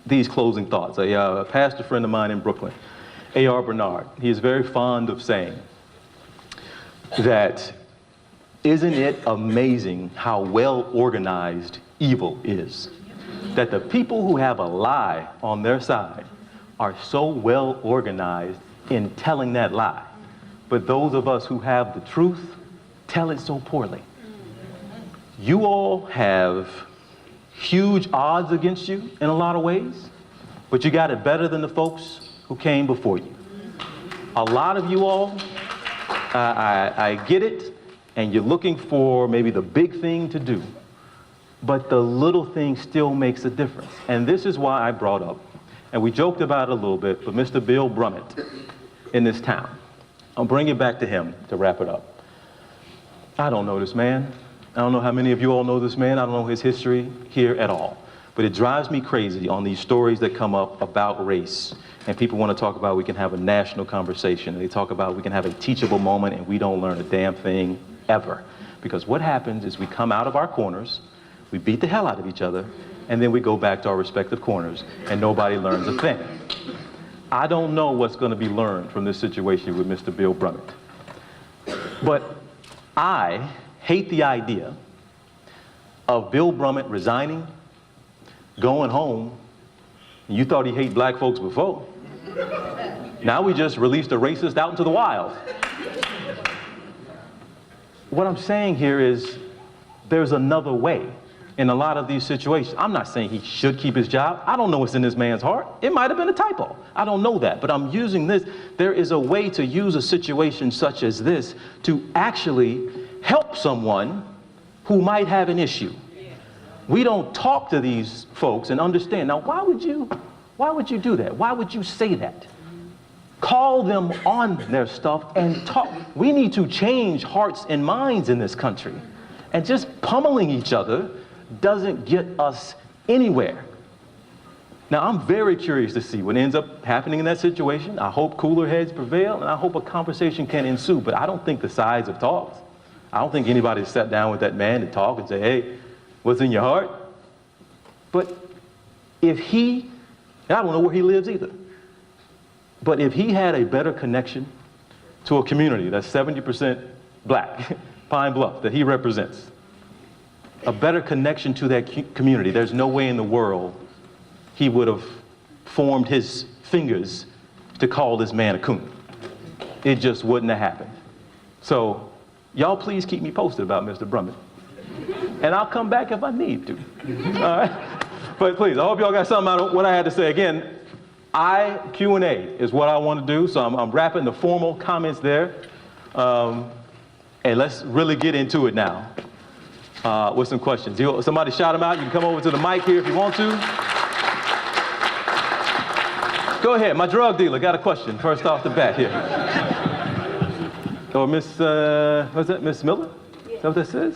these closing thoughts. A pastor friend of mine in Brooklyn, A.R. Bernard, he is very fond of saying that, isn't it amazing how well organized evil is? That the people who have a lie on their side are so well organized in telling that lie. But those of us who have the truth tell it so poorly. You all have huge odds against you in a lot of ways, but you got it better than the folks who came before you. A lot of you all, I get it, and you're looking for maybe the big thing to do, but the little thing still makes a difference. And this is why I brought up, and we joked about it a little bit, but Mr. Bill Brummett in this town. I'll bring it back to him to wrap it up. I don't know this man. I don't know how many of you all know this man. I don't know his history here at all. But it drives me crazy on these stories that come up about race. And people want to talk about we can have a national conversation. And they talk about we can have a teachable moment and we don't learn a damn thing ever. Because what happens is we come out of our corners, we beat the hell out of each other, and then we go back to our respective corners and nobody learns a thing. I don't know what's going to be learned from this situation with Mr. Bill Brummett. But I hate the idea of Bill Brummett resigning, going home. You thought he hated black folks before. Now we just released a racist out into the wild. What I'm saying here is there's another way in a lot of these situations. I'm not saying he should keep his job. I don't know what's in this man's heart. It might have been a typo. I don't know that, but I'm using this. There is a way to use a situation such as this to actually help someone who might have an issue. We don't talk to these folks and understand. Now, why would you do that? Why would you say that? Call them on their stuff and talk. We need to change hearts and minds in this country. And just pummeling each other doesn't get us anywhere. Now, I'm very curious to see what ends up happening in that situation. I hope cooler heads prevail, and I hope a conversation can ensue, but I don't think the sides have talked. I don't think anybody sat down with that man to talk and say, hey, what's in your heart? But if he, and I don't know where he lives either, but if he had a better connection to a community that's 70% black, Pine Bluff, that he represents, a better connection to that community, there's no way in the world he would have formed his fingers to call this man a coon. It just wouldn't have happened. So y'all please keep me posted about Mr. Brummett. And I'll come back if I need to. All right? But please, I hope y'all got something out of what I had to say. Again, Q&A is what I want to do, so I'm wrapping the formal comments there. And let's really get into it now with some questions. Somebody shout them out. You can come over to the mic here if you want to. Go ahead, my drug dealer got a question first off the bat here. Or Miss, what's that, Miss Miller? Is that what this is?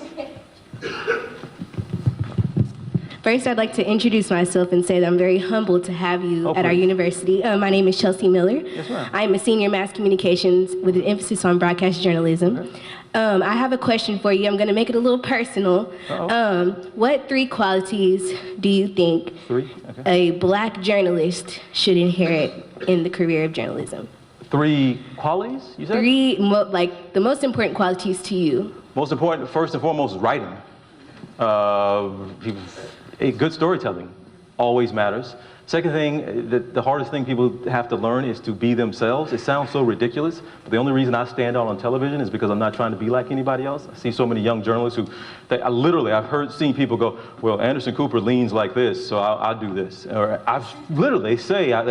First, I'd like to introduce myself and say that I'm very humbled to have you at our university. My name is Shelley Miller. Yes, ma'am. I'm a senior mass communications with an emphasis on broadcast journalism. Okay. I have a question for you. I'm going to make it a little personal. What 3 qualities do you think a black journalist should inherit in the career of journalism? 3 qualities, you said? 3, like the most important qualities to you. Most important, first and foremost, writing. A good storytelling always matters. Second thing, the hardest thing people have to learn is to be themselves. It sounds so ridiculous, but the only reason I stand out on television is because I'm not trying to be like anybody else. I see so many young journalists who, I've seen people go, well, Anderson Cooper leans like this, so I'll do this. Or they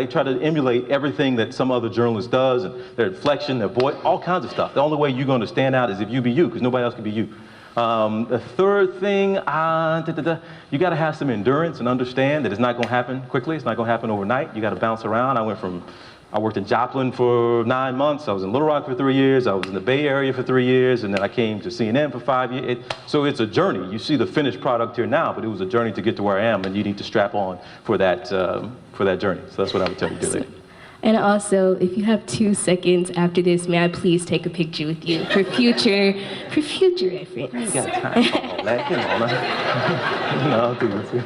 try to emulate everything that some other journalist does, and their inflection, their voice, all kinds of stuff. The only way you're going to stand out is if you be you, because nobody else can be you. The third thing, you got to have some endurance and understand that it's not going to happen quickly. It's not going to happen overnight. You got to bounce around. I worked in Joplin for 9 months. I was in Little Rock for 3 years. I was in the Bay Area for 3 years, and then I came to CNN for 5 years. So it's a journey. You see the finished product here now, but it was a journey to get to where I am, and you need to strap on for that journey. So that's what I would tell you, dear lady. And also, if you have 2 seconds after this, may I please take a picture with you for future reference? You got time for all that. Come on, no, I'll do this.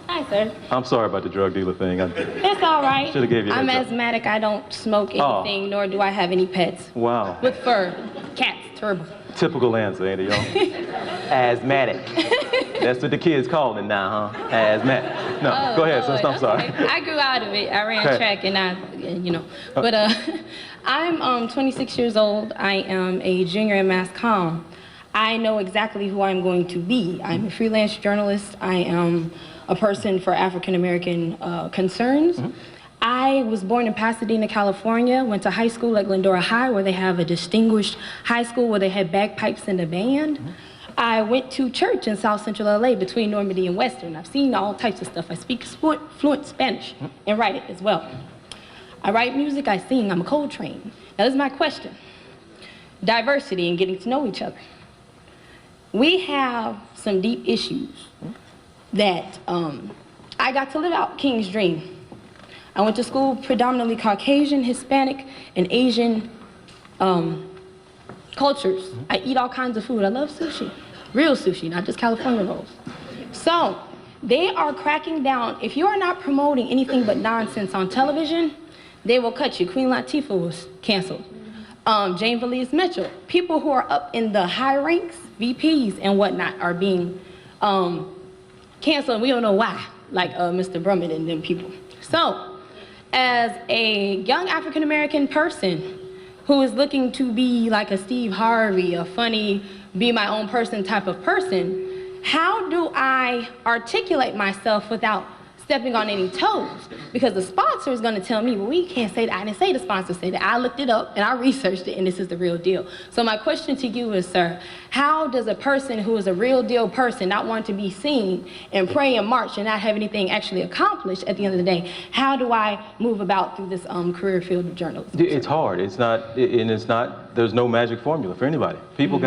Hi, sir. I'm sorry about the drug dealer thing. It's all right. Should've gave you a I'm heads up. asthmatic. I don't smoke anything, nor do I have any pets. Wow. With fur. Cats, turbo. Typical answer, ain't it, y'all? Asthmatic. That's what the kids call it now, huh? Asthmatic. No, go ahead, sister. I'm sorry. Okay. I grew out of it. I ran track and But I'm 26 years old. I am a junior in mass comm. I know exactly who I'm going to be. I'm a freelance journalist. I am a person for African American concerns. I was born in Pasadena, California, went to high school at Glendora High, where they have a distinguished high school where they had bagpipes and a band. I went to church in South Central LA between Normandy and Western. I've seen all types of stuff. I speak fluent Spanish and write it as well. I write music, I sing, I'm a Coltrane. Now this is my question. Diversity and getting to know each other. We have some deep issues that I got to live out King's dream. I went to school predominantly Caucasian, Hispanic, and Asian cultures. I eat all kinds of food. I love sushi, real sushi, not just California rolls. So they are cracking down. If you are not promoting anything but nonsense on television, they will cut you. Queen Latifah was canceled. Jane Valise Mitchell. People who are up in the high ranks, VPs and whatnot, are being canceled. We don't know why, like Mr. Brummett and them people. So, as a young African-American person who is looking to be like a Steve Harvey, a funny, be my own person type of person, how do I articulate myself without stepping on any toes? Because the sponsor is gonna tell me, well, we can't say that. I didn't say the sponsor said that. I looked it up and I researched it, and this is the real deal. So my question to you is, sir, how does a person who is a real deal person not want to be seen and pray and march and not have anything actually accomplished at the end of the day? How do I move about through this career field of journalism? It's hard. It's not, there's no magic formula for anybody. People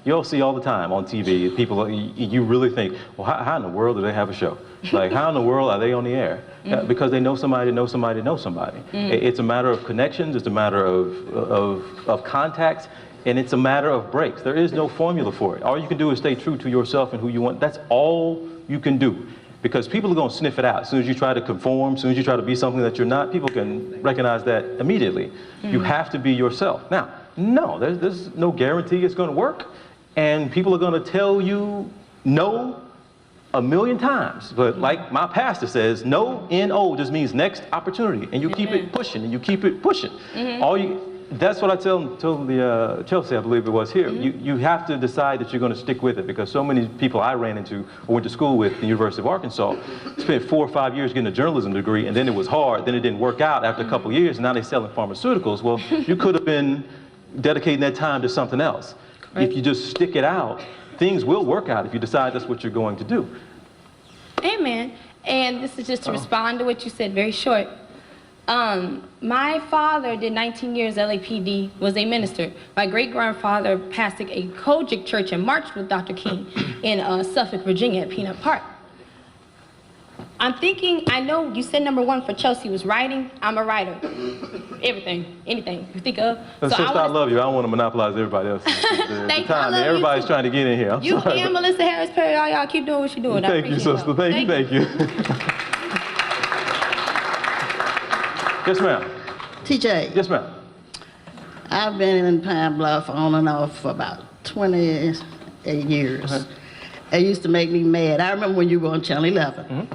you'll see all the time on TV, people, you really think, well, how in the world do they have a show? Like, how in the world are they on the air? Because they know somebody, know somebody, know somebody. It's a matter of connections, it's a matter of contacts, and it's a matter of breaks. There is no formula for it. All you can do is stay true to yourself and who you want. That's all you can do. Because people are going to sniff it out. As soon as you try to conform, as soon as you try to be something that you're not, people can recognize that immediately. You have to be yourself. Now, no, there's no guarantee it's going to work. And people are going to tell you no 1,000,000 times, but like my pastor says, no, N-O just means next opportunity, and you keep it pushing, and you keep it pushing. That's what I told the Chelsea, I believe it was here. You have to decide that you're going to stick with it, because so many people I ran into or went to school with at the University of Arkansas spent 4 or 5 years getting a journalism degree, and then it was hard, then it didn't work out after a couple years, and now they're selling pharmaceuticals. Well, you could have been dedicating that time to something else. If you just stick it out, things will work out if you decide that's what you're going to do. Amen. And this is just to respond to what you said, very short. My father did 19 years LAPD, was a minister. My great-grandfather pastored a Kojic church and marched with Dr. King in Suffolk, Virginia at Peanut Park. I'm thinking, I know you said #1 for Chelsea was writing. I'm a writer. Everything, anything you think of. Sister, I love you. I don't want to monopolize everybody else. Thank you. I love Everybody's you trying to get in here. You and Melissa Harris Perry, all y'all keep doing what you're doing. Thank you, sister. Thank you. Yes, ma'am. TJ. Yes, ma'am. I've been in Pine Bluff on and off for about 28 years. It used to make me mad. I remember when you were on Channel 11.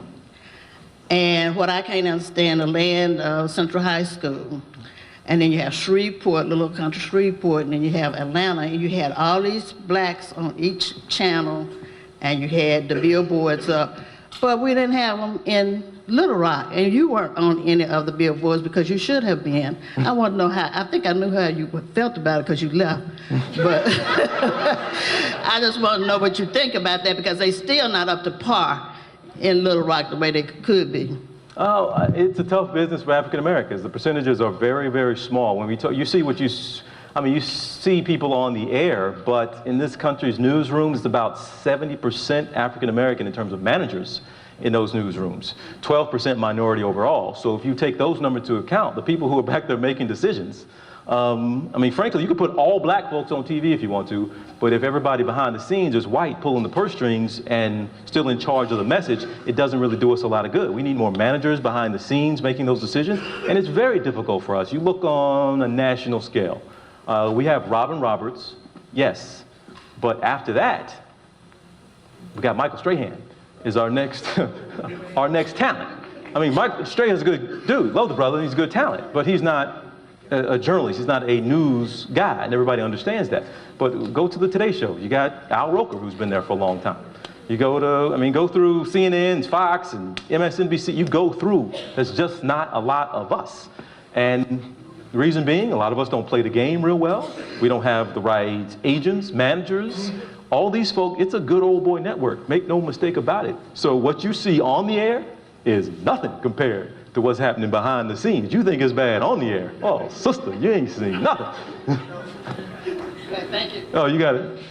And what I can't understand, the land of Central High School, and then you have Shreveport, little country Shreveport, and then you have Atlanta, and you had all these blacks on each channel, and you had the billboards up, but we didn't have them in Little Rock, and you weren't on any of the billboards because you should have been. I want to know how, I think I knew how you felt about it because you left, but I just want to know what you think about that, because they still not up to par in Little Rock the way they could be. Oh, it's a tough business for African Americans. The percentages are very, very small. When we talk, you see what you see people on the air, but in this country's newsrooms, it's about 70% African American in terms of managers in those newsrooms, 12% minority overall. So if you take those numbers into account, the people who are back there making decisions, frankly, you could put all black folks on TV if you want to, but if everybody behind the scenes is white pulling the purse strings and still in charge of the message, it doesn't really do us a lot of good. We need more managers behind the scenes making those decisions, and it's very difficult for us. You look on a national scale. We have Robin Roberts, yes, but after that, we got Michael Strahan is our next, our next talent. Michael Strahan's a good dude, love the brother, he's a good talent, but he's not a journalist, he's not a news guy, and everybody understands that. But go to the Today Show, you got Al Roker, who's been there for a long time. You go to, go through CNN, Fox, and MSNBC, you go through, there's just not a lot of us. And the reason being, a lot of us don't play the game real well, we don't have the right agents, managers, all these folk, it's a good old boy network, make no mistake about it. So what you see on the air is nothing compared to what's happening behind the scenes. You think it's bad on the air. Oh, sister, you ain't seen nothing. Thank you. Oh, you got it.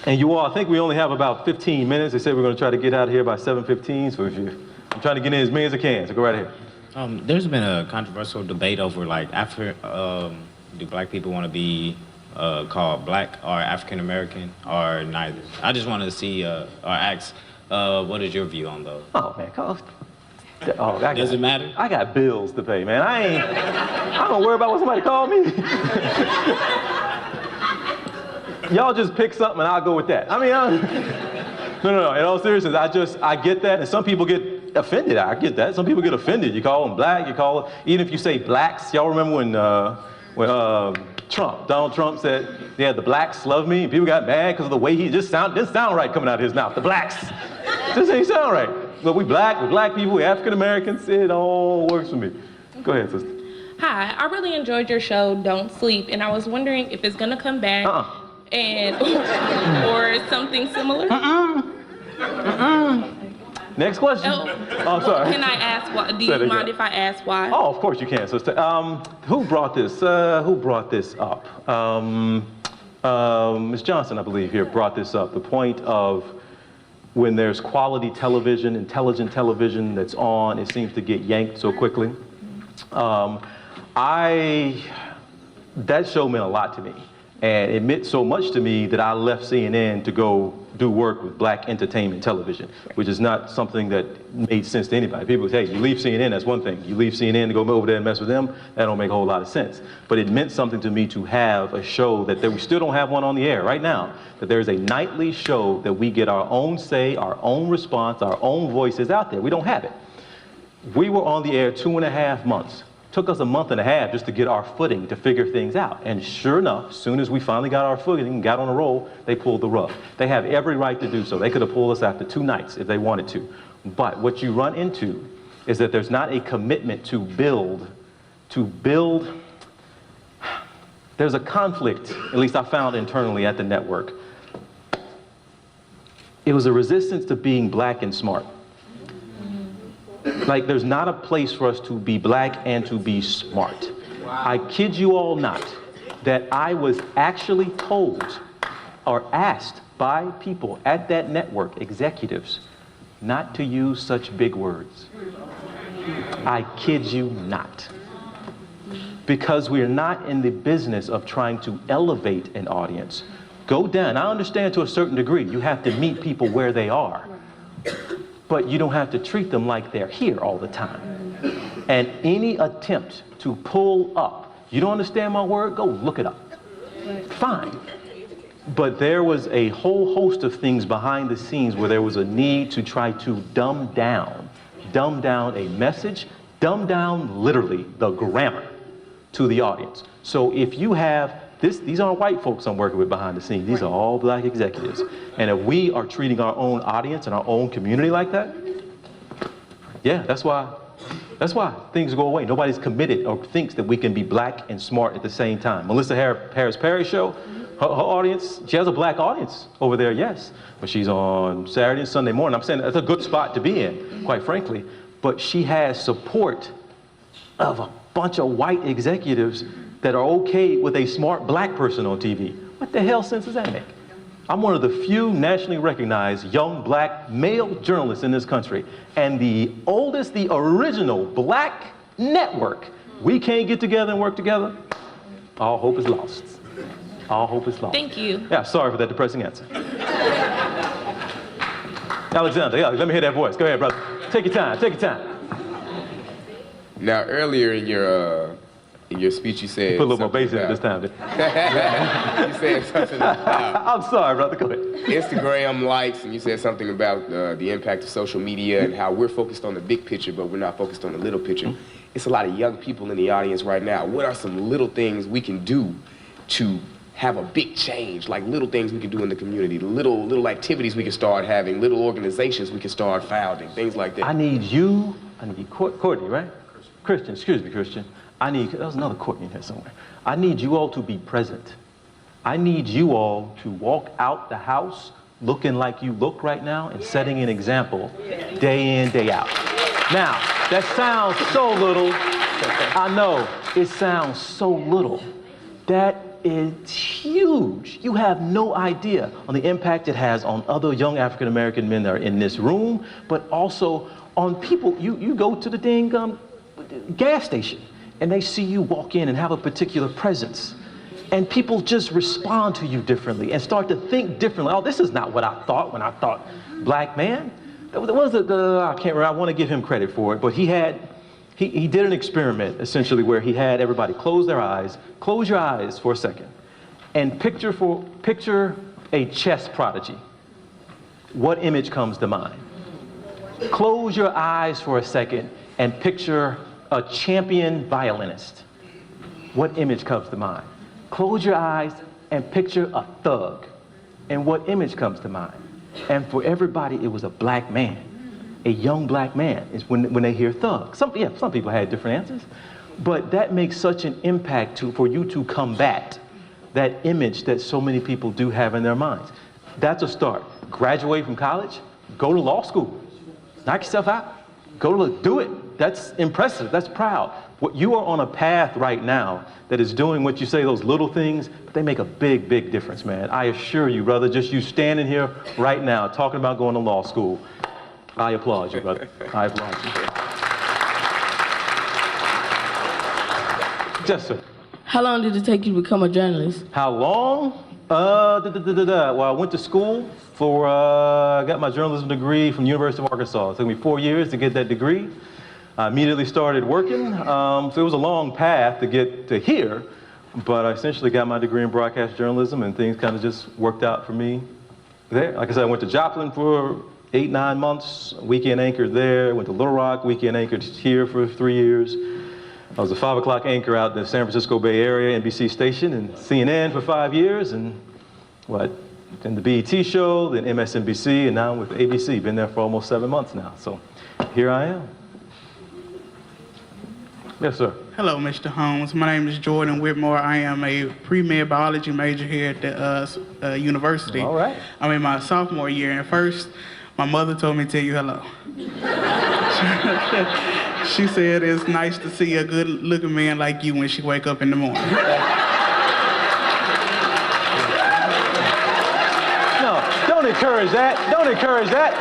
And you all, I think we only have about 15 minutes. They said we're going to try to get out of here by 7:15, so I'm trying to get in as many as I can, so go right ahead. There's been a controversial debate over, do black people want to be called black or African American or neither? I just wanted to see or ask, what is your view on those? Oh, man, Does it matter? I got bills to pay, man. I don't worry about what somebody called me. Y'all just pick something and I'll go with that. No, in all seriousness, I get that, and some people get offended. I get that. Some people get offended. You call them black, even if you say blacks. Y'all remember when Donald Trump said, yeah, the blacks love me, and people got mad because of the way he didn't sound right coming out of his mouth. The blacks. Just ain't sound right. But we're black people, we're African Americans, it all works for me. Go ahead, sister. Hi, I really enjoyed your show, Don't Sleep, and I was wondering if it's gonna come back and or something similar. Next question. Oh, sorry. Can I ask why? Do you mind if I ask why? Oh, of course you can, sister. Who brought this up? Ms. Johnson, I believe, here brought this up. The point of when there's quality television, intelligent television that's on, it seems to get yanked so quickly. That show meant a lot to me. And it meant so much to me that I left CNN to go do work with black entertainment television, which is not something that made sense to anybody. People say, hey, you leave CNN, that's one thing. You leave CNN to go over there and mess with them, that don't make a whole lot of sense. But it meant something to me to have a show that we still don't have one on the air right now, that there's a nightly show that we get our own say, our own response, our own voices out there. We don't have it. We were on the air 2.5 months. Took us a month and a half just to get our footing, to figure things out. And sure enough, as soon as we finally got our footing and got on a roll, they pulled the rug. They have every right to do so. They could have pulled us after 2 nights if they wanted to. But what you run into is that there's not a commitment to build. There's a conflict, at least I found internally at the network. It was a resistance to being black and smart. Like, there's not a place for us to be black and to be smart. Wow. I kid you all not that I was actually told or asked by people at that network, executives, not to use such big words. I kid you not. Because we're not in the business of trying to elevate an audience. Go down. I understand to a certain degree, you have to meet people where they are. But you don't have to treat them like they're here all the time. And any attempt to pull up, you don't understand my word? Go look it up. Fine. But there was a whole host of things behind the scenes where there was a need to try to dumb down a message, dumb down literally the grammar to the audience. So if you have these aren't white folks I'm working with behind the scenes. These are all black executives. And if we are treating our own audience and our own community like that, yeah, that's why things go away. Nobody's committed or thinks that we can be black and smart at the same time. Melissa Harris Perry's show, her audience, she has a black audience over there, yes. But she's on Saturday and Sunday morning. I'm saying that's a good spot to be in, quite frankly. But she has support of a bunch of white executives that are okay with a smart black person on TV. What the hell sense does that make? I'm one of the few nationally recognized young black male journalists in this country, and the oldest, the original black network. We can't get together and work together. All hope is lost. All hope is lost. Thank you. Yeah, sorry for that depressing answer. Alexander, yeah, let me hear that voice. Go ahead, brother. Take your time, take your time. Now, earlier in your speech, you said... Put a little more bass in it this time. You said something about... I'm sorry, brother, go ahead. Instagram likes, and you said something about the impact of social media and how we're focused on the big picture, but we're not focused on the little picture. It's a lot of young people in the audience right now. What are some little things we can do to have a big change, like little things we can do in the community, little activities we can start having, little organizations we can start founding, things like that? I need Courtney, right? Christian, excuse me, Christian. There's another Courtney in here somewhere. I need you all to be present. I need you all to walk out the house looking like you look right now and setting an example day in, day out. Now, that sounds so little. I know, it sounds so little. That is huge. You have no idea on the impact it has on other young African-American men that are in this room, but also on people. You go to the dang gas station, and they see you walk in and have a particular presence. And people just respond to you differently and start to think differently. Oh, this is not what I thought when I thought black man. There was I can't remember, I want to give him credit for it, but he did an experiment essentially where he had everybody close their eyes, close your eyes for a second, and picture a chess prodigy. What image comes to mind? Close your eyes for a second and picture a champion violinist. What image comes to mind? Close your eyes and picture a thug. And what image comes to mind? And for everybody, it was a black man. A young black man is when they hear thug. Some people had different answers. But that makes such an impact for you to combat that image that so many people do have in their minds. That's a start. Graduate from college, go to law school. Knock yourself out. Do it. That's impressive. That's proud. You are on a path right now that is doing what you say, those little things, but they make a big, big difference, man. I assure you, brother, just you standing here right now talking about going to law school, I applaud you, brother. I applaud you. Just sir. How long did it take you to become a journalist? How long? Well, I went to school for, I got my journalism degree from the University of Arkansas. It took me 4 years to get that degree. I immediately started working, so it was a long path to get to here, but I essentially got my degree in broadcast journalism and things kind of just worked out for me there. Like I said, I went to Joplin for 8-9 months, weekend anchored there, went to Little Rock, weekend anchored here for 3 years. I was a 5 o'clock anchor out in the San Francisco Bay Area, NBC station, and CNN for 5 years, and then the BET show, then MSNBC, and now with ABC. Been there for almost 7 months now, so here I am. Yes, sir. Hello, Mr. Holmes. My name is Jordan Whitmore. I am a pre-med biology major here at the university. All right. I'm in my sophomore year, and first, my mother told me to tell you hello. She said it's nice to see a good-looking man like you when she wake up in the morning. No, don't encourage that. Don't encourage that.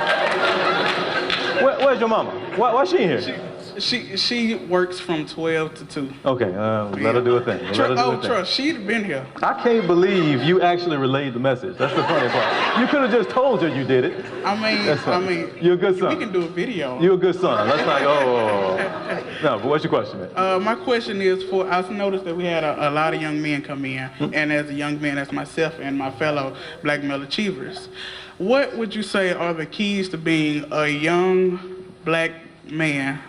Where's your mama? Why's she in here? She works from 12 to 2. Okay, let her do a thing. Trust, she'd been here. I can't believe you actually relayed the message. That's the funny part. You could have just told her you did it. I mean, you're a good son. we can do a video. You're a good son. Let's not go. No, but what's your question, man? My question is I've noticed that we had a lot of young men come in, and as a young man, as myself and my fellow black male achievers, what would you say are the keys to being a young black man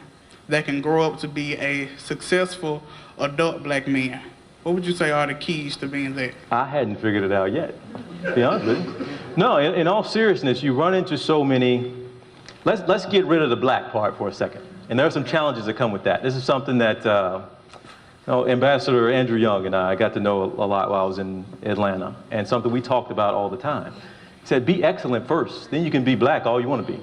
that can grow up to be a successful adult black man? What would you say are the keys to being that? I hadn't figured it out yet, to be honest with you. No, in all seriousness, you run into so many. Let's get rid of the black part for a second. And there are some challenges that come with that. This is something that Ambassador Andrew Young and I got to know a lot while I was in Atlanta, and something we talked about all the time. He said, be excellent first, then you can be black all you want to be.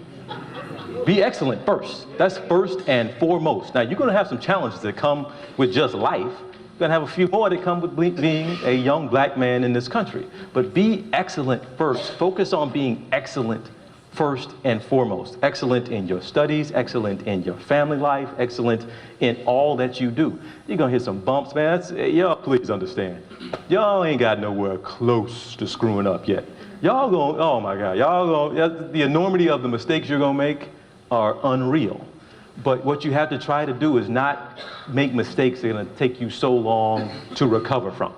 Be excellent first. That's first and foremost. Now, you're going to have some challenges that come with just life. You're going to have a few more that come with being a young black man in this country. But be excellent first. Focus on being excellent first and foremost. Excellent in your studies, excellent in your family life, excellent in all that you do. You're going to hit some bumps, man. Y'all please understand. Y'all ain't got nowhere close to screwing up yet. Y'all going, oh my God, the enormity of the mistakes you're going to make are unreal. But what you have to try to do is not make mistakes that are going to take you so long to recover from.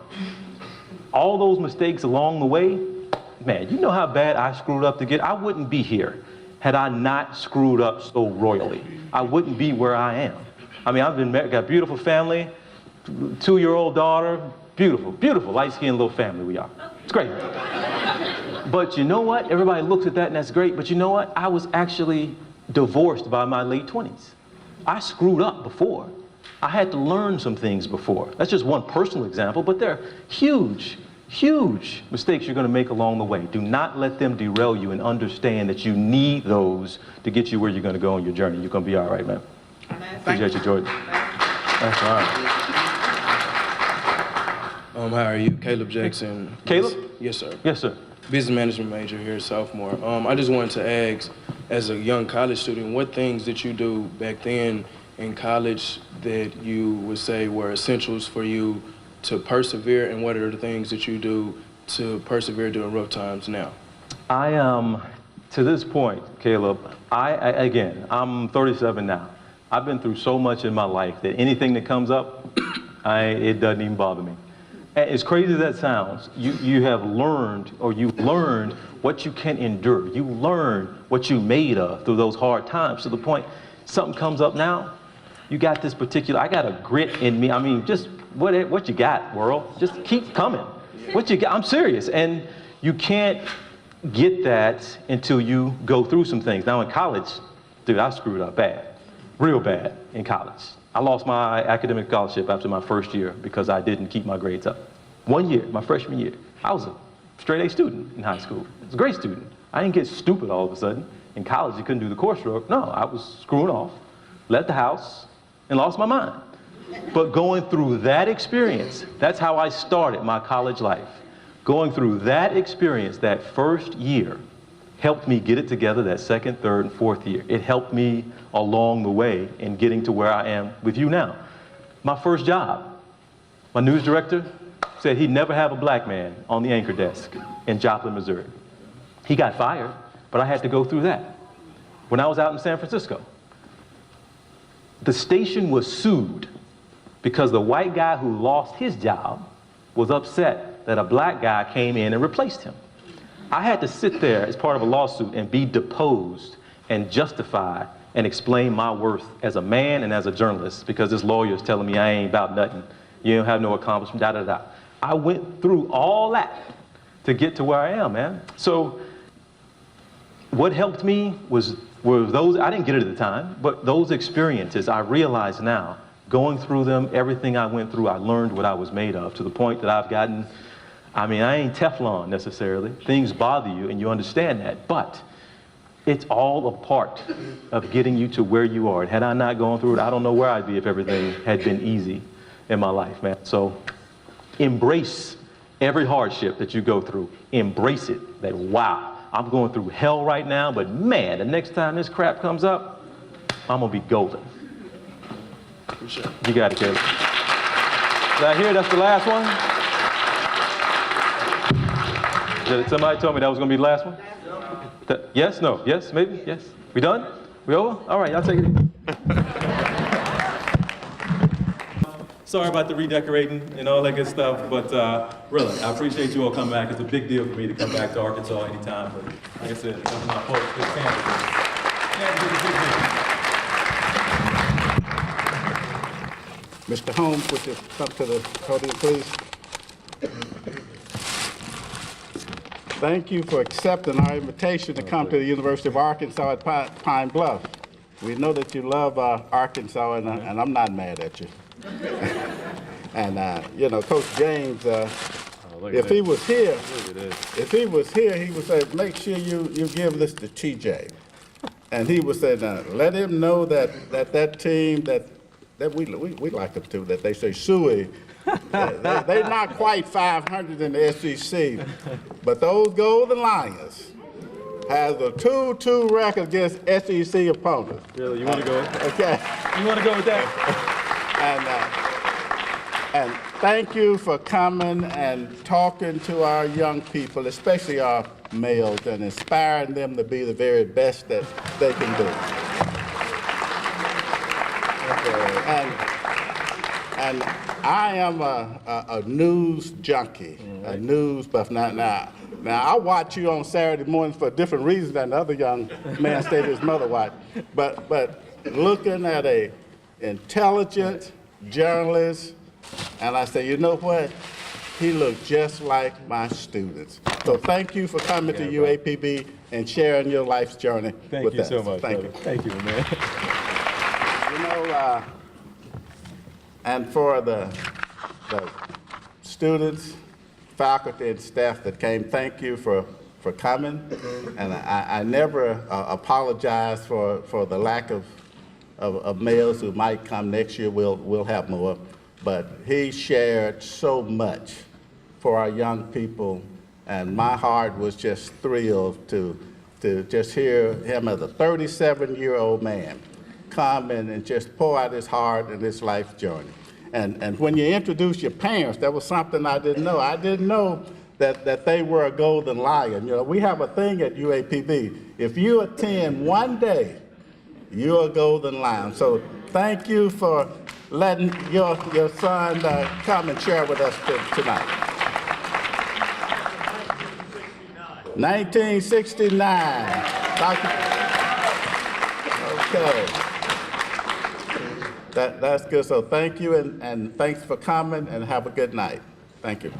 All those mistakes along the way, man, you know how bad I screwed up to get. I wouldn't be here had I not screwed up so royally. I wouldn't be where I am. I mean, I've been married, got a beautiful family, 2-year-old daughter, beautiful, beautiful, light-skinned little family we are. It's great. But you know what? Everybody looks at that and that's great. But you know what? I was actually divorced by my late 20s. I screwed up before. I had to learn some things before. That's just one personal example, but there are huge, huge mistakes you're going to make along the way. Do not let them derail you, and understand that you need those to get you where you're going to go on your journey. You're going to be all right, man. Appreciate you, Jordan. That's all right. How are you? Caleb Jackson. Caleb? Yes, sir. Yes, sir. Business management major here, sophomore. I just wanted to ask, as a young college student, what things did you do back then in college that you would say were essentials for you to persevere, and what are the things that you do to persevere during rough times now? To this point, Caleb, again, I'm 37 now. I've been through so much in my life that anything that comes up, it doesn't even bother me. As crazy as that sounds, you have learned, or you've learned what you can endure. You learn what you're made of through those hard times, to the point something comes up now, you got this particular, I got a grit in me. I mean, just what you got, world? Just keep coming. What you got, I'm serious. And you can't get that until you go through some things. Now in college, dude, I screwed up bad, real bad in college. I lost my academic scholarship after my first year because I didn't keep my grades up. 1 year, my freshman year, I was a straight A student in high school. I was a great student. I didn't get stupid all of a sudden. In college, you couldn't do the coursework. No, I was screwing off, left the house, and lost my mind. But going through that experience, that's how I started my college life. Going through that experience, that first year, helped me get it together that second, third, and fourth year. It helped me along the way in getting to where I am with you now. My first job, My news director said he'd never have a black man on the anchor desk in Joplin, Missouri. He got fired, but I had to go through that. When I was out in San Francisco, the station was sued because the white guy who lost his job was upset that a black guy came in and replaced him. I had to sit there as part of a lawsuit and be deposed and justify and explain my worth as a man and as a journalist because this lawyer is telling me I ain't about nothing. You don't have no accomplishment, da, da, da. I went through all that to get to where I am, man. So what helped me were those, I didn't get it at the time, but those experiences I realize now, going through them, everything I went through, I learned what I was made of to the point that I've gotten, I mean, I ain't Teflon necessarily. Things bother you and you understand that, but it's all a part of getting you to where you are. And had I not gone through it, I don't know where I'd be if everything had been easy in my life, man. So embrace every hardship that you go through. Embrace it, that wow, I'm going through hell right now, but man, the next time this crap comes up, I'm gonna be golden. You got it, Caleb. Did I hear that's the last one? Somebody told me that was gonna be the last one? Yes, no, yes, maybe, yes. We done? We over? All right, y'all take it easy. Sorry about the redecorating and all that good stuff, but really, I appreciate you all coming back. It's a big deal for me to come back to Arkansas anytime, but like I said, that's my fault. It's Mr. Holmes, would you come to the podium, please? Thank you for accepting our invitation to come to the University of Arkansas at Pine Bluff. We know that you love Arkansas, and I'm not mad at you. And you know, Coach James, if he was here, he would say, make sure you give this to TJ. And he would say, let him know that team that we like them too, that they say suey. They're not quite 500 in the SEC, but those Golden Lions has a 2-2 record against SEC opponents. Really, you want to go? Okay. You want to go with that? And thank you for coming and talking to our young people, especially our males, and inspiring them to be the very best that they can be. And I am a news junkie, a news buff. Now I watch you on Saturday mornings for a different reason than the other young man stayed his mother watch. But looking at a intelligent journalist, and I say, you know what? He looked just like my students. So thank you for coming to UAPB and sharing your life's journey with us. Thank you so much, Thank you. Thank you, man. You know, and for the students, faculty, and staff that came, thank you for coming. And I never apologize for the lack of males who might come next year. We'll have more. But he shared so much for our young people, and my heart was just thrilled to just hear him as a 37-year-old man come in and just pour out his heart and his life journey. And when you introduced your parents, that was something I didn't know. I didn't know that they were a Golden Lion. You know, we have a thing at UAPB. If you attend one day, you're a Golden Lion. So thank you for letting your son come and share with us tonight. 1969. Okay. That's good. So thank you, and thanks for coming, and have a good night. Thank you.